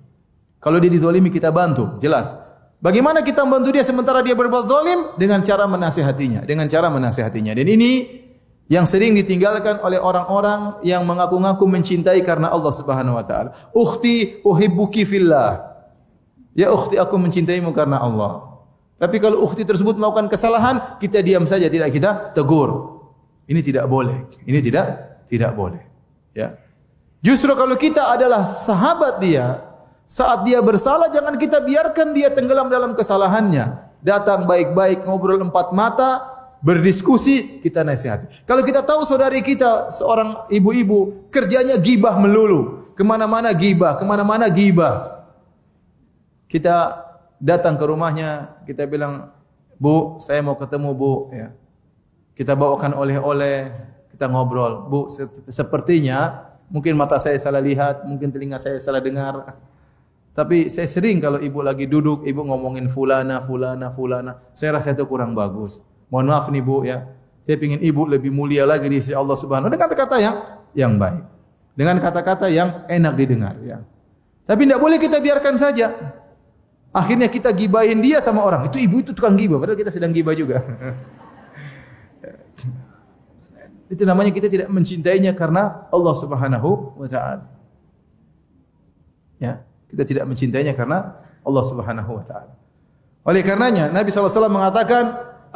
Kalau dia dizalimi kita bantu, jelas. Bagaimana kita membantu dia sementara dia berbuat zalim? Dengan cara menasihatinya, Dan ini yang sering ditinggalkan oleh orang-orang yang mengaku-ngaku mencintai karena Allah Subhanahu wa taala. Ukhti uhibbuki fillah. Ya ukhti, aku mencintaimu karena Allah. Tapi kalau ukhti tersebut melakukan kesalahan, kita diam saja, tidak kita tegur. Ini tidak boleh. Ini tidak boleh. Ya. Justru kalau kita adalah sahabat dia, saat dia bersalah jangan kita biarkan dia tenggelam dalam kesalahannya. Datang baik-baik, ngobrol empat mata, berdiskusi, kita nasihati. Kalau kita tahu saudari kita seorang ibu-ibu kerjanya gibah melulu, kemana-mana gibah, kita datang ke rumahnya, kita bilang, Bu, saya mau ketemu Bu. Ya. Kita bawakan oleh-oleh, kita ngobrol. Bu, sepertinya mungkin mata saya salah lihat, mungkin telinga saya salah dengar. Tapi saya sering kalau ibu lagi duduk, ibu ngomongin fulana. Saya rasa itu kurang bagus. Mohon maaf nih Bu ya. Saya ingin ibu lebih mulia lagi di sisi Allah Subhanahu wa taala dengan kata-kata yang baik. Dengan kata-kata yang enak didengar ya. Tapi tidak boleh kita biarkan saja. Akhirnya kita gibahin dia sama orang. Itu ibu itu tukang gibah padahal kita sedang gibah juga. Itu namanya kita tidak mencintainya karena Allah Subhanahu wa taala. Ya, kita tidak mencintainya karena Allah Subhanahu wa taala. Oleh karenanya Nabi sallallahu alaihi wasallam mengatakan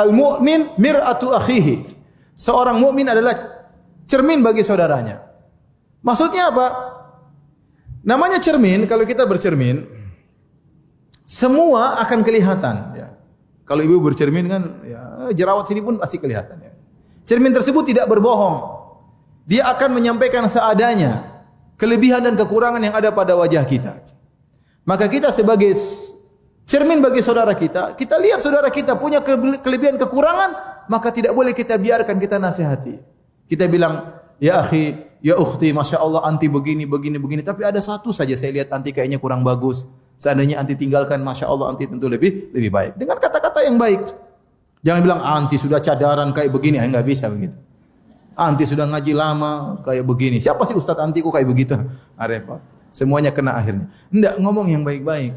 al-mu'min mir'atu akhihi. Seorang mukmin adalah cermin bagi saudaranya. Maksudnya apa? Namanya cermin, kalau kita bercermin, semua akan kelihatan. Ya. Kalau ibu bercermin kan, ya, jerawat sini pun pasti kelihatan. Ya. Cermin tersebut tidak berbohong. Dia akan menyampaikan seadanya, kelebihan dan kekurangan yang ada pada wajah kita. Maka kita sebagai cermin bagi saudara kita, kita lihat saudara kita punya kelebihan kekurangan, maka tidak boleh kita biarkan, kita nasihati. Kita bilang, ya akhi, ya ukhti, Masya Allah anti begini. Tapi ada satu saja saya lihat anti kayaknya kurang bagus. Seandainya anti tinggalkan, Masya Allah anti tentu lebih baik. Dengan kata-kata yang baik. Jangan bilang anti sudah cadaran kayak begini, enggak bisa begitu. Anti sudah ngaji lama kayak begini. Siapa sih Ustadz anti kok kayak begitu? Repot. Semuanya kena akhirnya. Enggak, ngomong yang baik-baik.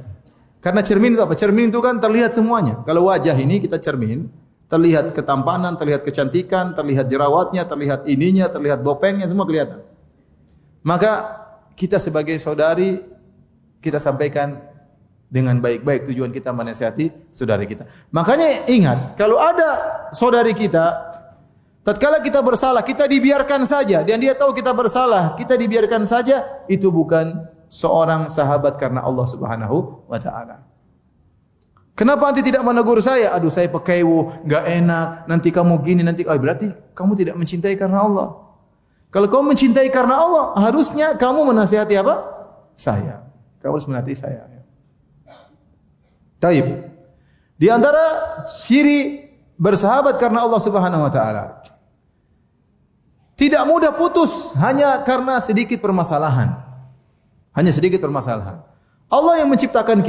Karena cermin itu apa? Cermin itu kan terlihat semuanya. Kalau wajah ini kita cermin, terlihat ketampanan, terlihat kecantikan, terlihat jerawatnya, terlihat ininya, terlihat bopengnya, semua kelihatan. Maka kita sebagai saudari, kita sampaikan dengan baik-baik, tujuan kita menasihati saudari kita. Makanya ingat, kalau ada saudari kita, tatkala kita bersalah, kita dibiarkan saja, dan dia tahu kita bersalah, kita dibiarkan saja, itu bukan seorang sahabat karena Allah Subhanahu wa taala. Kenapa anti tidak menegur saya? Aduh saya pekewo, enggak enak, nanti kamu gini, nanti berarti kamu tidak mencintai karena Allah. Kalau kamu mencintai karena Allah, harusnya kamu menasihati apa? Saya. Kamu harus menasihati saya. Taib. Di antara ciri bersahabat karena Allah Subhanahu wa taala, tidak mudah putus hanya karena sedikit permasalahan. Hanya sedikit permasalahan. Allah yang menciptakan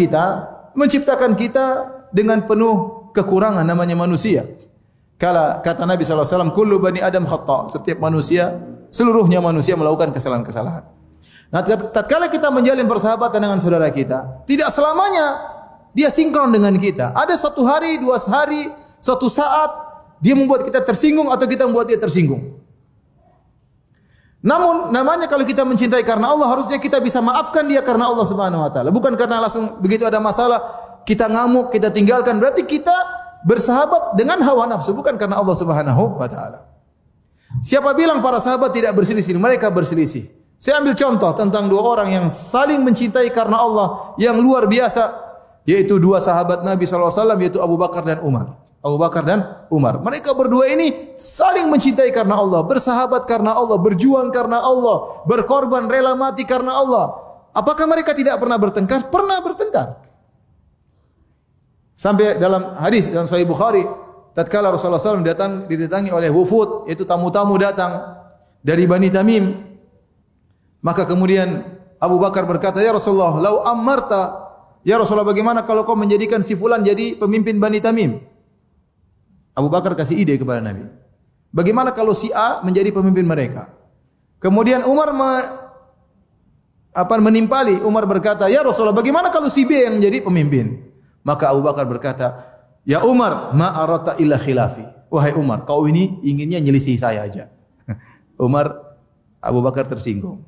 kita dengan penuh kekurangan, namanya manusia. Kata Nabi sallallahu alaihi wasallam, kullu bani Adam khata'. Setiap manusia Seluruhnya manusia melakukan kesalahan-kesalahan. Nah, tatkala kita menjalin persahabatan dengan saudara kita, tidak selamanya dia sinkron dengan kita. Ada suatu hari, dua hari, suatu saat dia membuat kita tersinggung atau kita membuat dia tersinggung. Namun namanya kalau kita mencintai karena Allah, harusnya kita bisa maafkan dia karena Allah Subhanahu wa taala. Bukan karena langsung begitu ada masalah kita ngamuk, kita tinggalkan. Berarti kita bersahabat dengan hawa nafsu, bukan karena Allah Subhanahu wa taala. Siapa bilang para sahabat tidak berselisih? Mereka berselisih. Saya ambil contoh tentang dua orang yang saling mencintai karena Allah yang luar biasa, yaitu dua sahabat Nabi SAW, yaitu Abu Bakar dan Umar. Abu Bakar dan Umar. Mereka berdua ini saling mencintai karena Allah, bersahabat karena Allah, berjuang karena Allah, berkorban, rela mati karena Allah. Apakah mereka tidak pernah bertengkar? Pernah bertengkar. Sampai dalam hadis dalam Sahih Bukhari, tatkala Rasulullah SAW didatangi oleh wufud, yaitu tamu-tamu datang dari Bani Tamim, maka kemudian Abu Bakar berkata, "Ya Rasulullah, lau ammarta, ya Rasulullah, bagaimana kalau kau menjadikan si fulan jadi pemimpin Bani Tamim?" Abu Bakar kasih ide kepada Nabi. Bagaimana kalau si A menjadi pemimpin mereka? Kemudian Umar menimpali. Umar berkata, "Ya Rasulullah, bagaimana kalau si B yang menjadi pemimpin?" Maka Abu Bakar berkata, "Ya Umar, ma arata illa khilafi." Wahai Umar, kau ini inginnya nyelisih saya aja. Abu Bakar tersinggung.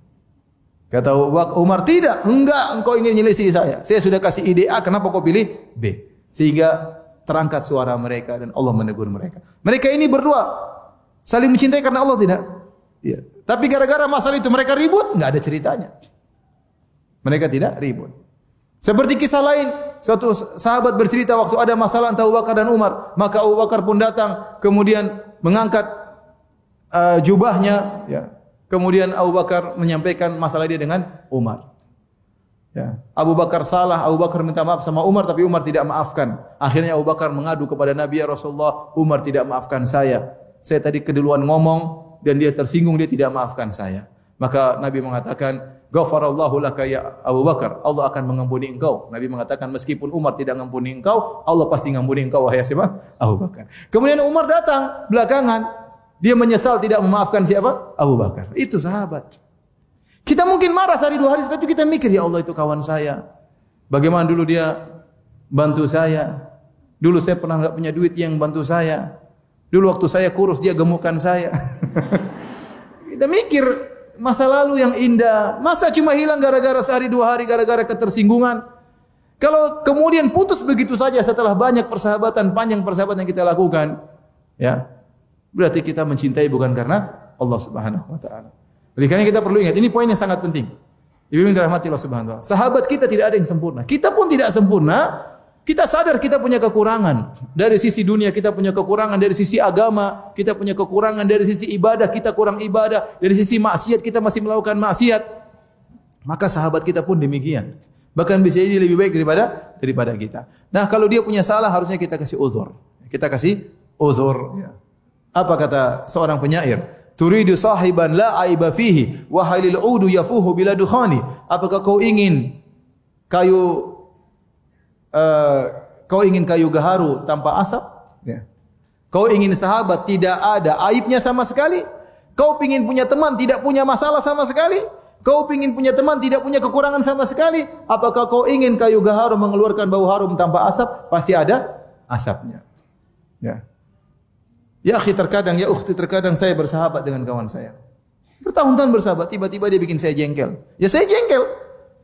Kata Umar, "Tidak, enggak, engkau ingin nyelisih saya. Saya sudah kasih ide A, kenapa kau pilih B?" Sehingga terangkat suara mereka dan Allah menegur mereka. Mereka ini berdua saling mencintai karena Allah, tidak? Ya. Tapi gara-gara masalah itu mereka ribut, enggak ada ceritanya. Mereka tidak ribut. Seperti kisah lain, suatu sahabat bercerita waktu ada masalah antara Abu Bakar dan Umar, maka Abu Bakar pun datang, kemudian mengangkat jubahnya, ya. Kemudian Abu Bakar menyampaikan masalah dia dengan Umar. Ya. Abu Bakar salah, Abu Bakar minta maaf sama Umar, tapi Umar tidak maafkan. Akhirnya Abu Bakar mengadu kepada Nabi, "Ya Rasulullah, Umar tidak maafkan saya. Saya tadi keduluan ngomong dan dia tersinggung, dia tidak maafkan saya." Maka Nabi mengatakan, "Ghafarallahu laka ya Abu Bakar." Allah akan mengampuni engkau. Nabi mengatakan, meskipun Umar tidak mengampuni engkau, Allah pasti mengampuni engkau, wahai siapa? Abu Bakar. Kemudian Umar datang belakangan, dia menyesal tidak memaafkan siapa? Abu Bakar. Itu sahabat. Kita mungkin marah sehari dua hari, setelah itu kita mikir, ya Allah itu kawan saya. Bagaimana dulu dia bantu saya. Dulu saya pernah enggak punya duit yang bantu saya. Dulu waktu saya kurus dia gemukkan saya. Kita mikir masa lalu yang indah. Masa cuma hilang gara-gara sehari dua hari, gara-gara ketersinggungan. Kalau kemudian putus begitu saja setelah banyak persahabatan, panjang persahabatan yang kita lakukan, ya, berarti kita mencintai bukan karena Allah Subhanahu wa taala. Oleh karena kita perlu ingat, ini poin yang sangat penting. Ibu yang dirahmati Allah Subhanahu wa taala. Sahabat kita tidak ada yang sempurna. Kita pun tidak sempurna. Kita sadar kita punya kekurangan. Dari sisi dunia kita punya kekurangan, dari sisi agama kita punya kekurangan, dari sisi ibadah kita kurang ibadah, dari sisi maksiat kita masih melakukan maksiat. Maka sahabat kita pun demikian. Bahkan bisa jadi lebih baik daripada kita. Nah, kalau dia punya salah harusnya kita kasih uzur. Kita kasih uzur, ya. Apa kata seorang penyair? Turidu sahiban la aiba fihi wa halil udu yafuhu bila dukhani. Apakah kau ingin kayu gaharu tanpa asap? Ya. Kau ingin sahabat tidak ada aibnya sama sekali? Kau ingin punya teman tidak punya masalah sama sekali? Kau ingin punya teman tidak punya kekurangan sama sekali? Apakah kau ingin kayu gaharu mengeluarkan bau harum tanpa asap? Pasti ada asapnya. Ya. Ya akhi, terkadang, ya ukhti, terkadang saya bersahabat dengan kawan saya. Bertahun-tahun bersahabat, tiba-tiba dia bikin saya jengkel. Ya saya jengkel.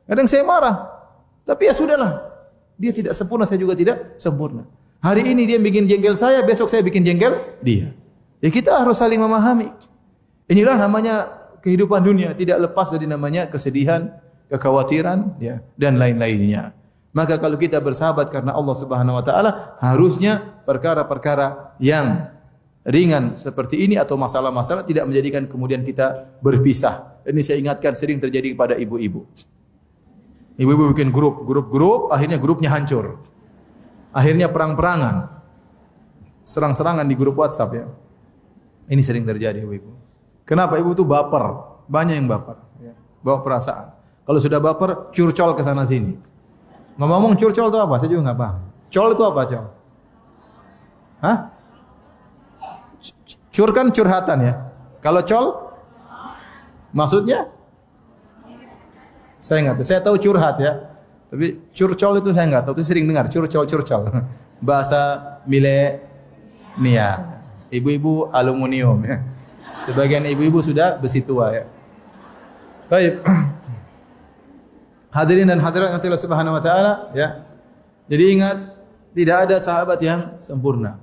Kadang saya marah. Tapi ya sudahlah. Dia tidak sempurna, saya juga tidak sempurna. Hari ini dia bikin jengkel saya, besok saya bikin jengkel dia. Ya kita harus saling memahami. Inilah namanya kehidupan dunia, tidak lepas dari namanya kesedihan, kekhawatiran, ya, dan lain-lainnya. Maka kalau kita bersahabat karena Allah Subhanahu wa taala, harusnya perkara-perkara yang ringan seperti ini atau masalah-masalah tidak menjadikan kemudian kita berpisah. Ini saya ingatkan sering terjadi kepada ibu-ibu. Ibu-ibu bikin grup, akhirnya grupnya hancur. Akhirnya perang-perangan. Serang-serangan di grup WhatsApp, ya. Ini sering terjadi, ibu-ibu. Kenapa? Ibu itu baper, banyak yang baper, ya. Bawa perasaan. Kalau sudah baper, curcol ke sana sini. Ngomong curcol itu apa? Saya juga enggak paham. Col itu apa, col? Hah? Cur kan curhatan, ya. Kalau col Maksudnya? Saya nggak tahu. Saya tahu curhat ya. Tapi curcol itu saya nggak tahu. Itu sering dengar curcol. Bahasa milenial. Ibu-ibu aluminium ya. Sebagian ibu-ibu sudah besi tua ya. Baik. Hadirin dan hadirat Allah Subhanahu wa taala ya. Jadi ingat, tidak ada sahabat yang sempurna.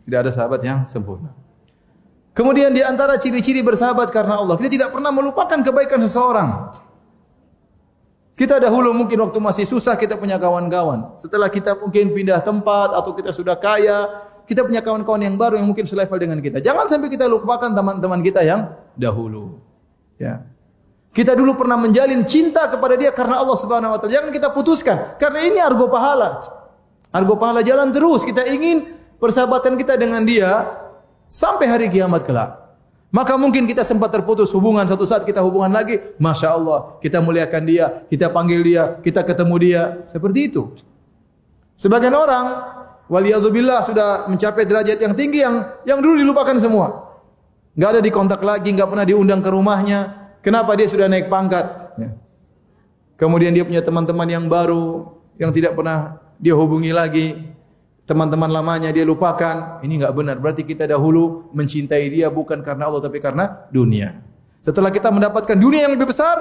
Tidak ada sahabat yang sempurna. Kemudian di antara ciri-ciri bersahabat karena Allah, kita tidak pernah melupakan kebaikan seseorang. Kita dahulu mungkin waktu masih susah kita punya kawan-kawan. Setelah kita mungkin pindah tempat atau kita sudah kaya, kita punya kawan-kawan yang baru yang mungkin selevel dengan kita. Jangan sampai kita lupakan teman-teman kita yang dahulu. Ya. Kita dulu pernah menjalin cinta kepada dia karena Allah Subhanahu wa taala. Jangan kita putuskan karena ini argo pahala. Argo pahala jalan terus. Kita ingin persahabatan kita dengan dia sampai hari kiamat kelak. Maka mungkin kita sempat terputus hubungan, suatu saat kita hubungan lagi, Masya Allah, kita muliakan dia, kita panggil dia, kita ketemu dia. Seperti itu. Sebagian orang, waliyadzubillah, sudah mencapai derajat yang tinggi yang dulu dilupakan semua. Enggak ada di kontak lagi, enggak pernah diundang ke rumahnya. Kenapa? Dia sudah naik pangkat. Ya. Kemudian dia punya teman-teman yang baru, yang tidak pernah dia hubungi lagi. Teman-teman lamanya dia lupakan. Ini enggak benar. Berarti kita dahulu mencintai dia bukan karena Allah tapi karena dunia. Setelah kita mendapatkan dunia yang lebih besar,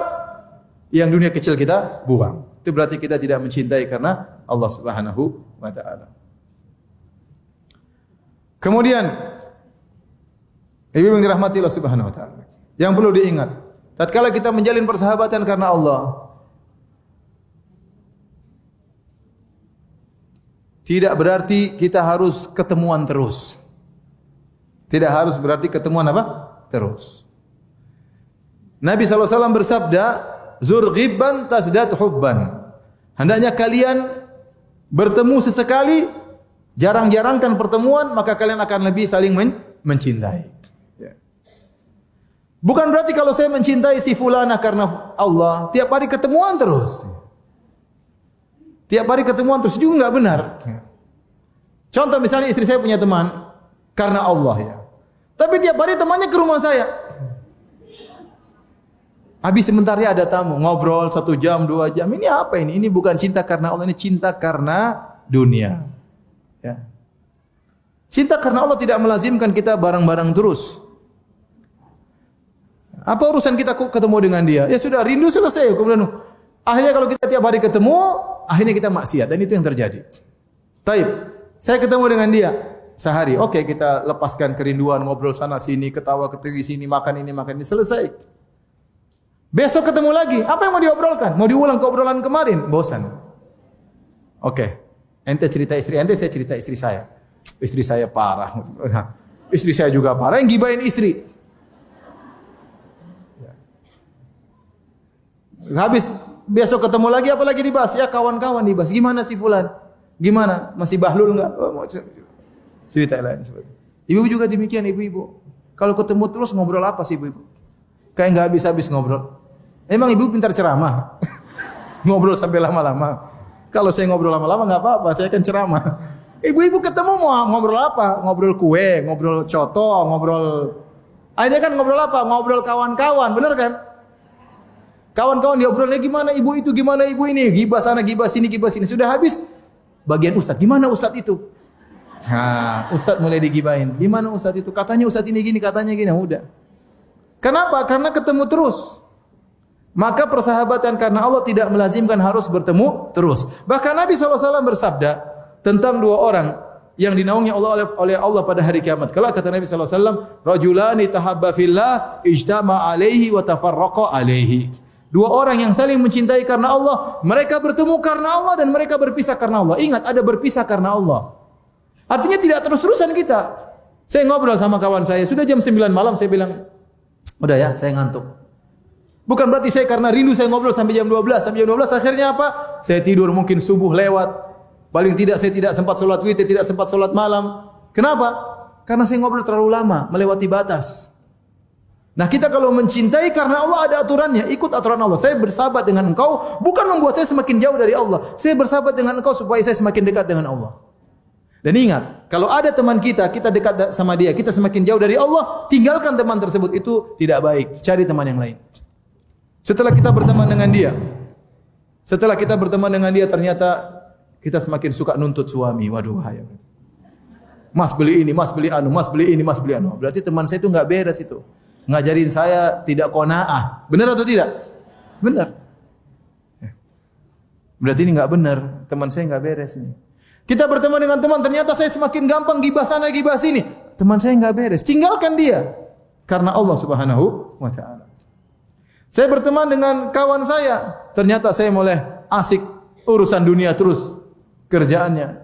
yang dunia kecil kita buang. Itu berarti kita tidak mencintai karena Allah Subhanahu wa taala. Kemudian ibu yang dirahmati Allah Subhanahu wa taala. Yang perlu diingat, tatkala kita menjalin persahabatan karena Allah, tidak berarti kita harus ketemuan terus. Tidak harus berarti ketemuan apa? Terus. Nabi SAW bersabda, zur ghibban tasdad hubban. Hendaknya kalian bertemu sesekali, jarang-jarangkan pertemuan, maka kalian akan lebih saling mencintai. Ya. Bukan berarti kalau saya mencintai si fulana karena Allah, tiap hari ketemuan terus. Tiap hari ketemuan terus juga enggak benar. Contoh misalnya istri saya punya teman karena Allah ya. Tapi tiap hari temannya ke rumah saya. Habis sebentar ya ada tamu, ngobrol 1 jam, 2 jam. Ini apa ini? Ini bukan cinta karena Allah, ini cinta karena dunia. Ya. Cinta karena Allah tidak melazimkan kita bareng-bareng terus. Apa urusan kita ketemu dengan dia? Ya sudah, rindu selesai. Kemudian akhirnya kalau kita tiap hari ketemu, akhirnya kita maksiat dan itu yang terjadi. Taib, saya ketemu dengan dia sehari. Oke, kita lepaskan kerinduan, ngobrol sana sini, ketawa ketiwi sini, makan ini, selesai. Besok ketemu lagi, apa yang mau diobrolkan? Mau diulang ke obrolan kemarin? Bosan. Oke, ente cerita istri ente, saya cerita istri saya. Istri saya parah. Istri saya juga parah, yang gibahin istri. Habis besok ketemu lagi, apa lagi dibahas? Ya kawan-kawan dibahas. Gimana si fulan? Gimana? Masih bahlul enggak? Oh, cerita lain seperti itu. Ibu juga demikian, ibu-ibu. Kalau ketemu terus ngobrol apa sih ibu-ibu? Kayak enggak habis-habis ngobrol. Emang ibu pintar ceramah? Ngobrol sampai lama-lama. Kalau saya ngobrol lama-lama enggak apa-apa, saya kan ceramah. Ibu-ibu ketemu mau ngobrol apa? Ngobrol kue, ngobrol coto, ngobrol. Akhirnya kan ngobrol apa? Ngobrol kawan-kawan, bener kan? Kawan-kawan diobrolnya gimana ibu itu, gimana ibu ini, gibah sana, gibah sini, gibah sini. Sudah habis bagian ustaz. Gimana ustaz itu? Nah, ustaz mulai digibahin. Gimana ustaz itu? Katanya ustaz ini gini, katanya gini. Udah. Kenapa? Karena ketemu terus. Maka persahabatan karena Allah tidak melazimkan harus bertemu terus. Bahkan Nabi SAW bersabda tentang 2 orang yang dinaungi Allah oleh Allah pada hari kiamat. Kelak kata Nabi SAW, rajulani tahabba fillah ijtama alaihi wa tafarraqa alaihi. 2 orang yang saling mencintai karena Allah, mereka bertemu karena Allah dan mereka berpisah karena Allah. Ingat, ada berpisah karena Allah. Artinya tidak terus-terusan kita. Saya ngobrol sama kawan saya, sudah jam 9 malam saya bilang, udah ya, saya ngantuk. Bukan berarti saya karena rindu saya ngobrol sampai jam 12. Sampai jam 12 akhirnya apa? Saya tidur mungkin subuh lewat. Paling tidak saya tidak sempat sholat witir, tidak sempat sholat malam. Kenapa? Karena saya ngobrol terlalu lama, melewati batas. Nah kita kalau mencintai karena Allah ada aturannya, ikut aturan Allah. Saya bersahabat dengan engkau bukan membuat saya semakin jauh dari Allah. Saya bersahabat dengan engkau supaya saya semakin dekat dengan Allah. Dan ingat, kalau ada teman kita dekat sama dia, kita semakin jauh dari Allah, tinggalkan teman tersebut, itu tidak baik. Cari teman yang lain. Setelah kita berteman dengan dia, ternyata kita semakin suka nuntut suami. Waduh, bahaya. Mas beli ini, mas beli anu, mas beli ini, mas beli anu. Berarti teman saya itu enggak beres itu. Ngajarin saya tidak qanaah. Benar atau tidak? Benar. Berarti ini enggak benar. Teman saya enggak beres ini. Kita berteman dengan teman, ternyata saya semakin gampang gibah sana, gibah sini. Teman saya enggak beres. Tinggalkan dia. Karena Allah Subhanahu wa taala. Saya berteman dengan kawan saya, ternyata saya mulai asik urusan dunia terus. Kerjaannya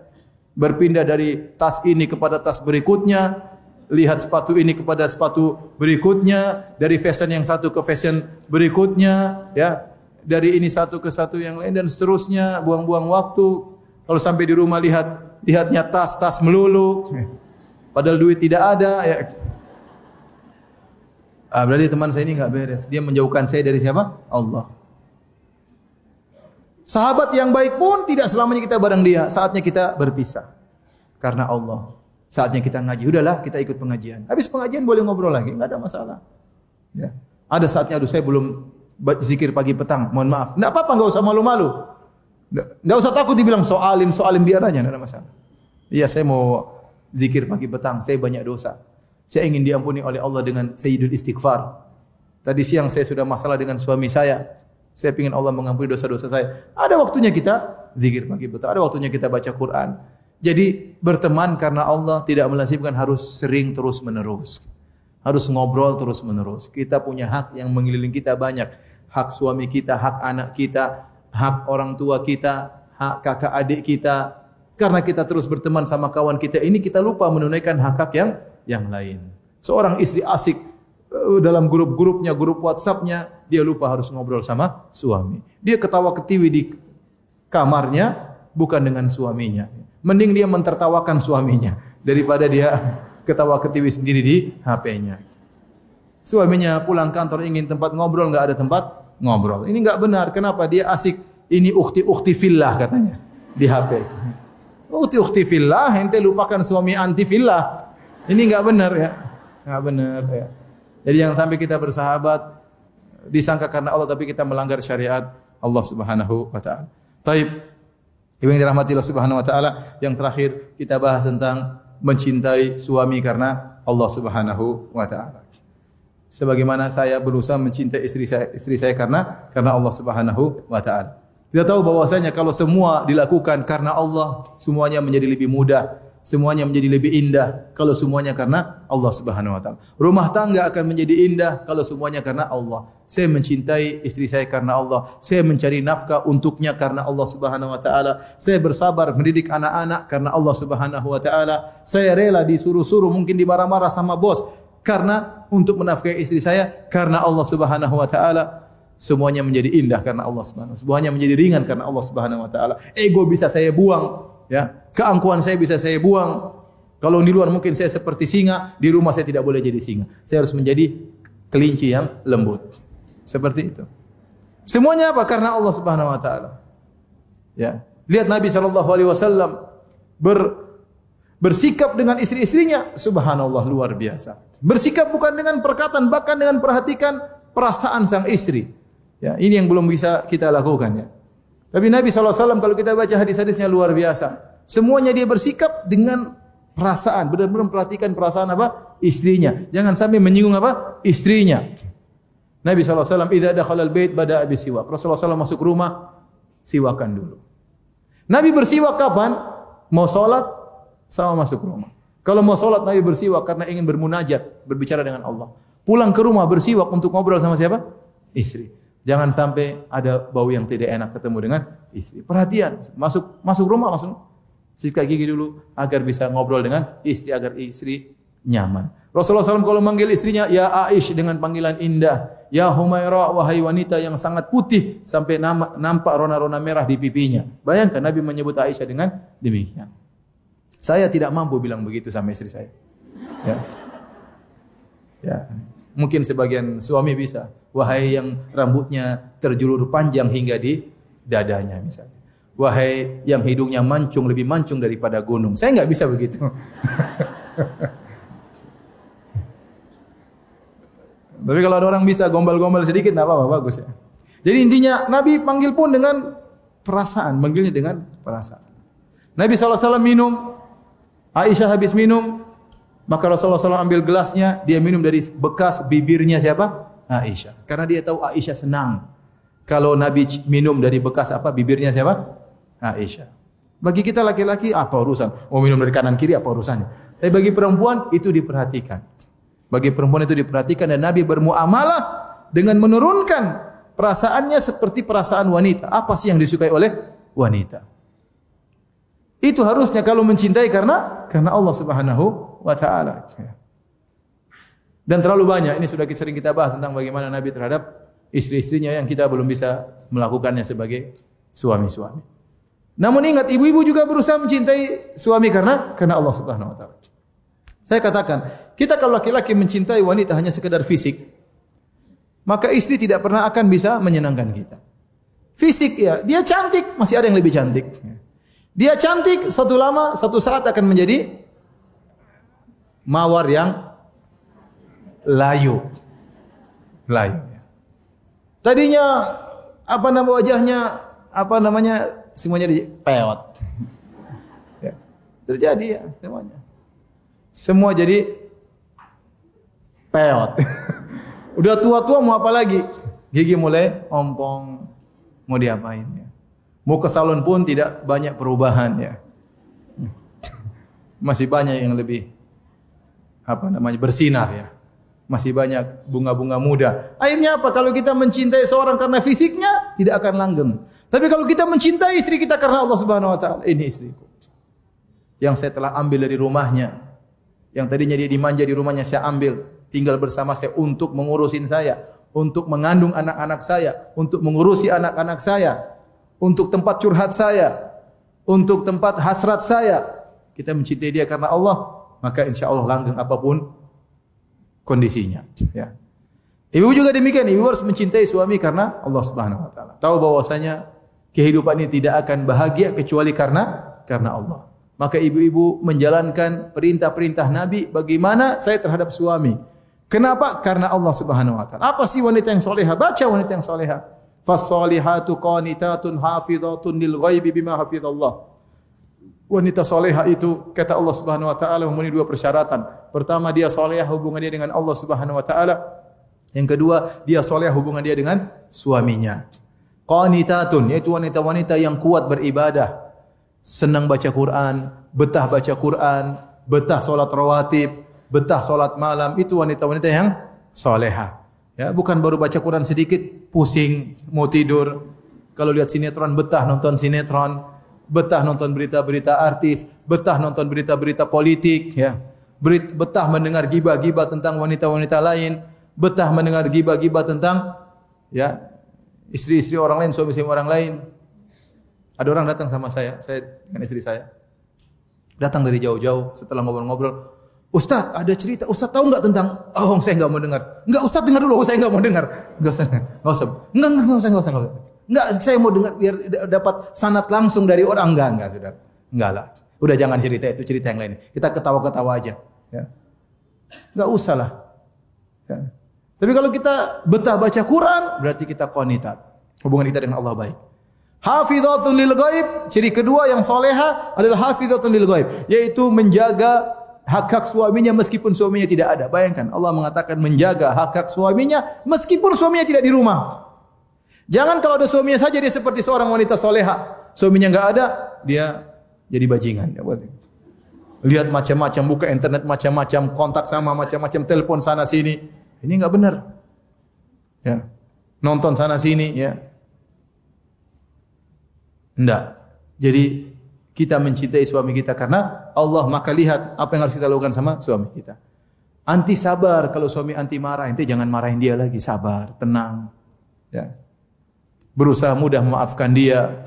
berpindah dari tas ini kepada tas berikutnya, lihat sepatu ini kepada sepatu berikutnya, dari fashion yang satu ke fashion berikutnya, ya, dari ini satu ke satu yang lain dan seterusnya, buang-buang waktu. Kalau sampai di rumah lihatnya tas melulu, padahal duit tidak ada. Ya. Berarti teman saya ini enggak beres. Dia menjauhkan saya dari siapa? Allah. Sahabat yang baik pun tidak selamanya kita bareng dia. Saatnya kita berpisah. Karena Allah. Saatnya kita ngaji. Udahlah, kita ikut pengajian. Habis pengajian boleh ngobrol lagi. Enggak ada masalah. Ya. Ada saatnya, aduh saya belum zikir pagi petang. Mohon maaf. Enggak apa-apa, enggak usah malu-malu. Enggak usah takut dibilang soalim biar aja. Enggak ada masalah. Iya, saya mau zikir pagi petang. Saya banyak dosa. Saya ingin diampuni oleh Allah dengan sayyidul istighfar. Tadi siang saya sudah masalah dengan suami saya. Saya ingin Allah mengampuni dosa-dosa saya. Ada waktunya kita zikir pagi petang, ada waktunya kita baca Quran. Jadi berteman karena Allah tidak melazimkan harus sering terus-menerus. Harus ngobrol terus-menerus. Kita punya hak yang mengelilingi kita banyak. Hak suami kita, hak anak kita, hak orang tua kita, hak kakak adik kita. Karena kita terus berteman sama kawan kita ini, kita lupa menunaikan hak-hak yang lain. Seorang istri asik dalam grup-grupnya, grup WhatsApp-nya, dia lupa harus ngobrol sama suami. Dia ketawa ketiwi di kamarnya bukan dengan suaminya. Mending dia mentertawakan suaminya daripada dia ketawa ketiwi sendiri di HP-nya. Suaminya pulang kantor ingin tempat ngobrol, enggak ada tempat ngobrol. Ini enggak benar. Kenapa? Dia asik ini ukhti fillah katanya di HP. Ukhti fillah, ente lupakan suami anti fillah. Ini enggak benar ya. Enggak benar ya. Jadi jangan sampai kita bersahabat disangka karena Allah tapi kita melanggar syariat Allah Subhanahu wa taala. Taib. Ibu yang dirahmati Allah Subhanahu wa taala, yang terakhir kita bahas tentang mencintai suami karena Allah Subhanahu wa taala. Sebagaimana saya berusaha mencintai istri saya karena Allah Subhanahu wa taala. Kita tahu bahwasanya kalau semua dilakukan karena Allah, semuanya menjadi lebih mudah. Semuanya menjadi lebih indah kalau semuanya karena Allah Subhanahu wa taala. Rumah tangga akan menjadi indah kalau semuanya karena Allah. Saya mencintai istri saya karena Allah. Saya mencari nafkah untuknya karena Allah Subhanahu wa taala. Saya bersabar mendidik anak-anak karena Allah Subhanahu wa taala. Saya rela disuruh-suruh, mungkin dimarah-marah sama bos karena untuk menafkahi istri saya karena Allah Subhanahu wa taala. Semuanya menjadi indah karena Allah Subhanahu wa taala. Semuanya menjadi ringan karena Allah Subhanahu wa taala. Ego bisa saya buang. Ya, keangkuhan saya bisa saya buang. Kalau di luar mungkin saya seperti singa, di rumah saya tidak boleh jadi singa. Saya harus menjadi kelinci yang lembut. Seperti itu. Semuanya apa? Karena Allah Subhanahu wa taala. Ya. Lihat Nabi sallallahu alaihi wasallam bersikap dengan istri-istrinya, subhanallah, luar biasa. Bersikap bukan dengan perkataan, bahkan dengan perhatikan perasaan sang istri. Ya, ini yang belum bisa kita lakukan ya. Tapi Nabi SAW kalau kita baca hadis-hadisnya luar biasa. Semuanya dia bersikap dengan perasaan. Benar-benar perhatikan perasaan apa? Istrinya. Jangan sampai menyinggung apa? Istrinya. Nabi SAW, idza dakhala al-bait bada'a bisiwak. Rasulullah SAW masuk rumah, siwakan dulu. Nabi bersiwak kapan? Mau salat sama masuk rumah. Kalau mau salat Nabi bersiwak karena ingin bermunajat, berbicara dengan Allah. Pulang ke rumah bersiwak untuk ngobrol sama siapa? Istri. Jangan sampai ada bau yang tidak enak ketemu dengan istri. Perhatian, masuk rumah langsung sikat gigi dulu agar bisa ngobrol dengan istri, agar istri nyaman. Rasulullah SAW kalau manggil istrinya ya Aish dengan panggilan indah, ya Humaira, wahai wanita yang sangat putih sampai nampak rona-rona merah di pipinya. Bayangkan Nabi menyebut Aisyah dengan demikian. Saya tidak mampu bilang begitu sama istri saya. Ya. Ya. Mungkin sebagian suami bisa. Wahai yang rambutnya terjulur panjang hingga di dadanya misalnya. Wahai yang hidungnya mancung, lebih mancung daripada gunung. Saya enggak bisa begitu. Tapi kalau ada orang bisa gombal-gombal sedikit, enggak apa-apa, bagus ya. Jadi intinya Nabi panggil pun dengan perasaan, manggilnya dengan perasaan. Nabi SAW minum, Aisyah habis minum, maka Rasulullah SAW ambil gelasnya, dia minum dari bekas bibirnya siapa? Aisyah. Karena dia tahu Aisyah senang kalau Nabi minum dari bekas apa? Bibirnya siapa? Aisyah. Bagi kita laki-laki apa urusan? Mau minum dari kanan kiri apa urusannya? Tapi bagi perempuan itu diperhatikan. Bagi perempuan itu diperhatikan dan Nabi bermuamalah dengan menurunkan perasaannya seperti perasaan wanita. Apa sih yang disukai oleh wanita? Itu harusnya kalau mencintai karena Allah Subhanahu wa taala. Dan terlalu banyak, ini sudah sering kita bahas tentang bagaimana Nabi terhadap istri-istrinya yang kita belum bisa melakukannya sebagai suami-suami. Namun ingat, ibu-ibu juga berusaha mencintai suami karena Allah Subhanahu wa taala. Saya katakan, kita kalau laki-laki mencintai wanita hanya sekedar fisik, maka istri tidak pernah akan bisa menyenangkan kita. Fisik ya, dia cantik, masih ada yang lebih cantik. Dia cantik, suatu saat akan menjadi mawar yang layu. Tadinya apa nama wajahnya, semuanya peot. Ya, terjadi ya semuanya. Semua jadi peot. Udah tua-tua mau apa lagi? Gigi mulai ompong, mau diapain ya? Mau ke salon pun tidak banyak perubahan ya. Masih banyak yang lebih bersinar ya. Masih banyak bunga-bunga muda. Akhirnya apa? Kalau kita mencintai seorang karena fisiknya, tidak akan langgeng. Tapi kalau kita mencintai istri kita karena Allah Subhanahu wa taala, ini istriku. Yang saya telah ambil dari rumahnya. Yang tadinya dia dimanja di rumahnya saya ambil, tinggal bersama saya untuk mengurusin saya, untuk mengandung anak-anak saya, untuk mengurusi anak-anak saya, untuk tempat curhat saya, untuk tempat hasrat saya. Kita mencintai dia karena Allah, maka insya Allah langgeng apapun kondisinya. Ya. Ibu juga demikian, ibu harus mencintai suami karena Allah Subhanahu wa taala. Tahu bahwasanya kehidupan ini tidak akan bahagia kecuali karena Allah. Maka ibu-ibu menjalankan perintah-perintah Nabi bagaimana saya terhadap suami. Kenapa? Karena Allah Subhanahu wa taala. Apa sih wanita yang soleha? Baca wanita yang soleha. Fas-salihatu qanitatun hafizatun lil ghaibi bima hafizallah. Wanita soleha itu kata Allah Subhanahu wa taala memenuhi dua persyaratan. Pertama, dia soleha hubungan dia dengan Allah Subhanahu wa taala. Yang kedua, dia soleha hubungan dia dengan suaminya. Qanitatun yaitu wanita-wanita yang kuat beribadah. Senang baca Quran, betah baca Quran, betah solat rawatib, betah solat malam, itu wanita-wanita yang soleha. Ya, bukan baru baca Quran sedikit, pusing, mau tidur. Kalau lihat sinetron, betah nonton sinetron, betah nonton berita-berita artis, betah nonton berita-berita politik, ya. Betah mendengar gibah-gibah tentang wanita-wanita lain, betah mendengar gibah-gibah tentang ya istri-istri orang lain, suami-suami orang lain. Ada orang datang sama saya dengan istri saya. Datang dari jauh-jauh, setelah ngobrol-ngobrol, Ustaz, ada cerita. Ustaz tahu enggak tentang? Oh, saya enggak mau dengar. Enggak, Ustaz dengar dulu. Saya enggak mau dengar. Enggak usah. Enggak usah. Enggak, saya mau dengar biar dapat sanad langsung dari orang. Enggak, Saudara. Enggak lah. Udah jangan cerita itu, cerita yang lain. Kita ketawa-ketawa aja, ya. Enggak usah lah. Ya. Tapi kalau kita betah baca Quran, berarti kita qanitat. Hubungan kita dengan Allah baik. Hafizatun lil ghaib, ciri kedua yang soleha adalah hafizatun lil ghaib, yaitu menjaga hak-hak suaminya meskipun suaminya tidak ada. Bayangkan Allah mengatakan menjaga hak-hak suaminya meskipun suaminya tidak di rumah. Jangan kalau ada suaminya saja dia seperti seorang wanita soleha, suaminya enggak ada, dia jadi bajingan. Lihat macam-macam, buka internet macam-macam, kontak sama macam-macam, telepon sana sini. Ini enggak benar. Ya. Nonton sana sini, ya. Enggak. Jadi kita mencintai suami kita karena Allah, maka lihat apa yang harus kita lakukan sama suami kita. Anti sabar, kalau suami anti marah, ente jangan marahin dia lagi, sabar, tenang. Ya. Berusaha mudah memaafkan dia.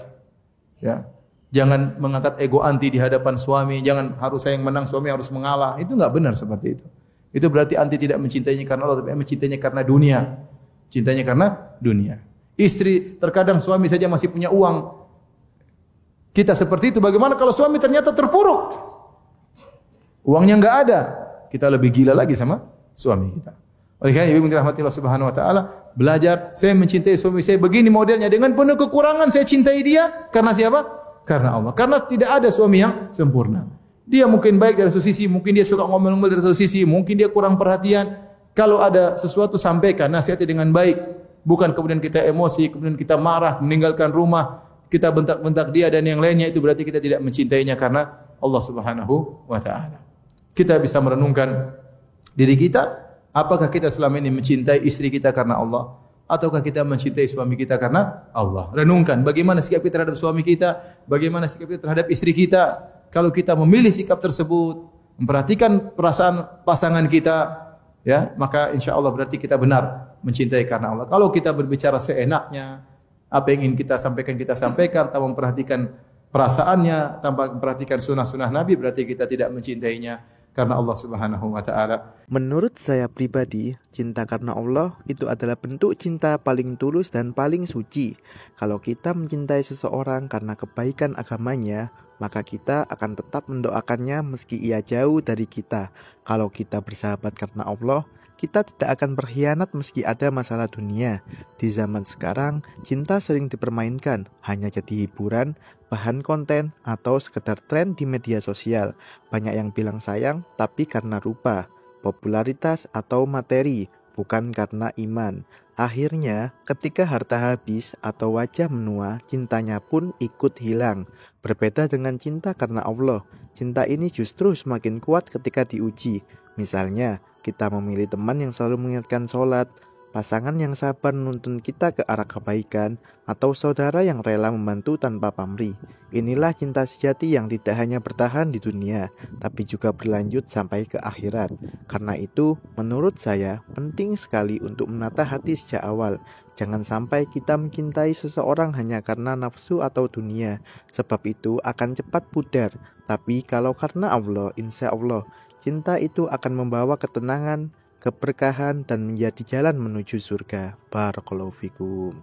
Ya. Jangan mengangkat ego anti di hadapan suami, jangan harus saya yang menang, suami harus mengalah. Itu enggak benar seperti itu. Itu berarti anti tidak mencintainya karena Allah, tapi mencintainya karena dunia. Cintanya karena dunia. Istri, terkadang suami saja masih punya uang. Kita seperti itu. Bagaimana kalau suami ternyata terpuruk? Uangnya enggak ada. Kita lebih gila lagi sama suami kita. Oleh karena ibu dirahmati Allah Subhanahu wa taala, belajar saya mencintai suami saya begini modelnya dengan penuh kekurangan saya cintai dia karena siapa? Karena Allah. Karena tidak ada suami yang sempurna. Dia mungkin baik dari satu sisi, mungkin dia suka ngomel-ngomel dari satu sisi, mungkin dia kurang perhatian. Kalau ada sesuatu sampaikan, nasihati dengan baik, bukan kemudian kita emosi, kemudian kita marah, meninggalkan rumah, kita bentak-bentak dia dan yang lainnya, itu berarti kita tidak mencintainya karena Allah Subhanahu wa taala. Kita bisa merenungkan diri kita. Apakah kita selama ini mencintai istri kita karena Allah? Ataukah kita mencintai suami kita karena Allah? Renungkan bagaimana sikap kita terhadap suami kita, bagaimana sikap kita terhadap istri kita. Kalau kita memilih sikap tersebut, memperhatikan perasaan pasangan kita, ya, maka insya Allah berarti kita benar mencintai karena Allah. Kalau kita berbicara seenaknya, apa yang ingin kita sampaikan, tanpa memperhatikan perasaannya, tanpa memperhatikan sunnah-sunnah Nabi, berarti kita tidak mencintainya karena Allah Subhanahu wa taala. Menurut saya pribadi, cinta karena Allah itu adalah bentuk cinta paling tulus dan paling suci. Kalau kita mencintai seseorang karena kebaikan agamanya, maka kita akan tetap mendoakannya meski ia jauh dari kita. Kalau kita bersahabat karena Allah, kita tidak akan berkhianat meski ada masalah dunia. Di zaman sekarang, cinta sering dipermainkan, hanya jadi hiburan, bahan konten, atau sekedar tren di media sosial. Banyak yang bilang sayang, tapi karena rupa, popularitas, atau materi, bukan karena iman. Akhirnya, ketika harta habis atau wajah menua, cintanya pun ikut hilang. Berbeda dengan cinta karena Allah, cinta ini justru semakin kuat ketika diuji. Misalnya, kita memilih teman yang selalu mengingatkan sholat, pasangan yang sabar menuntun kita ke arah kebaikan, atau saudara yang rela membantu tanpa pamrih. Inilah cinta sejati yang tidak hanya bertahan di dunia, tapi juga berlanjut sampai ke akhirat. Karena itu, menurut saya, penting sekali untuk menata hati sejak awal. Jangan sampai kita mencintai seseorang hanya karena nafsu atau dunia, sebab itu akan cepat pudar. Tapi kalau karena Allah, insya Allah, cinta itu akan membawa ketenangan, keberkahan, dan menjadi jalan menuju surga. Barakallahu fikum.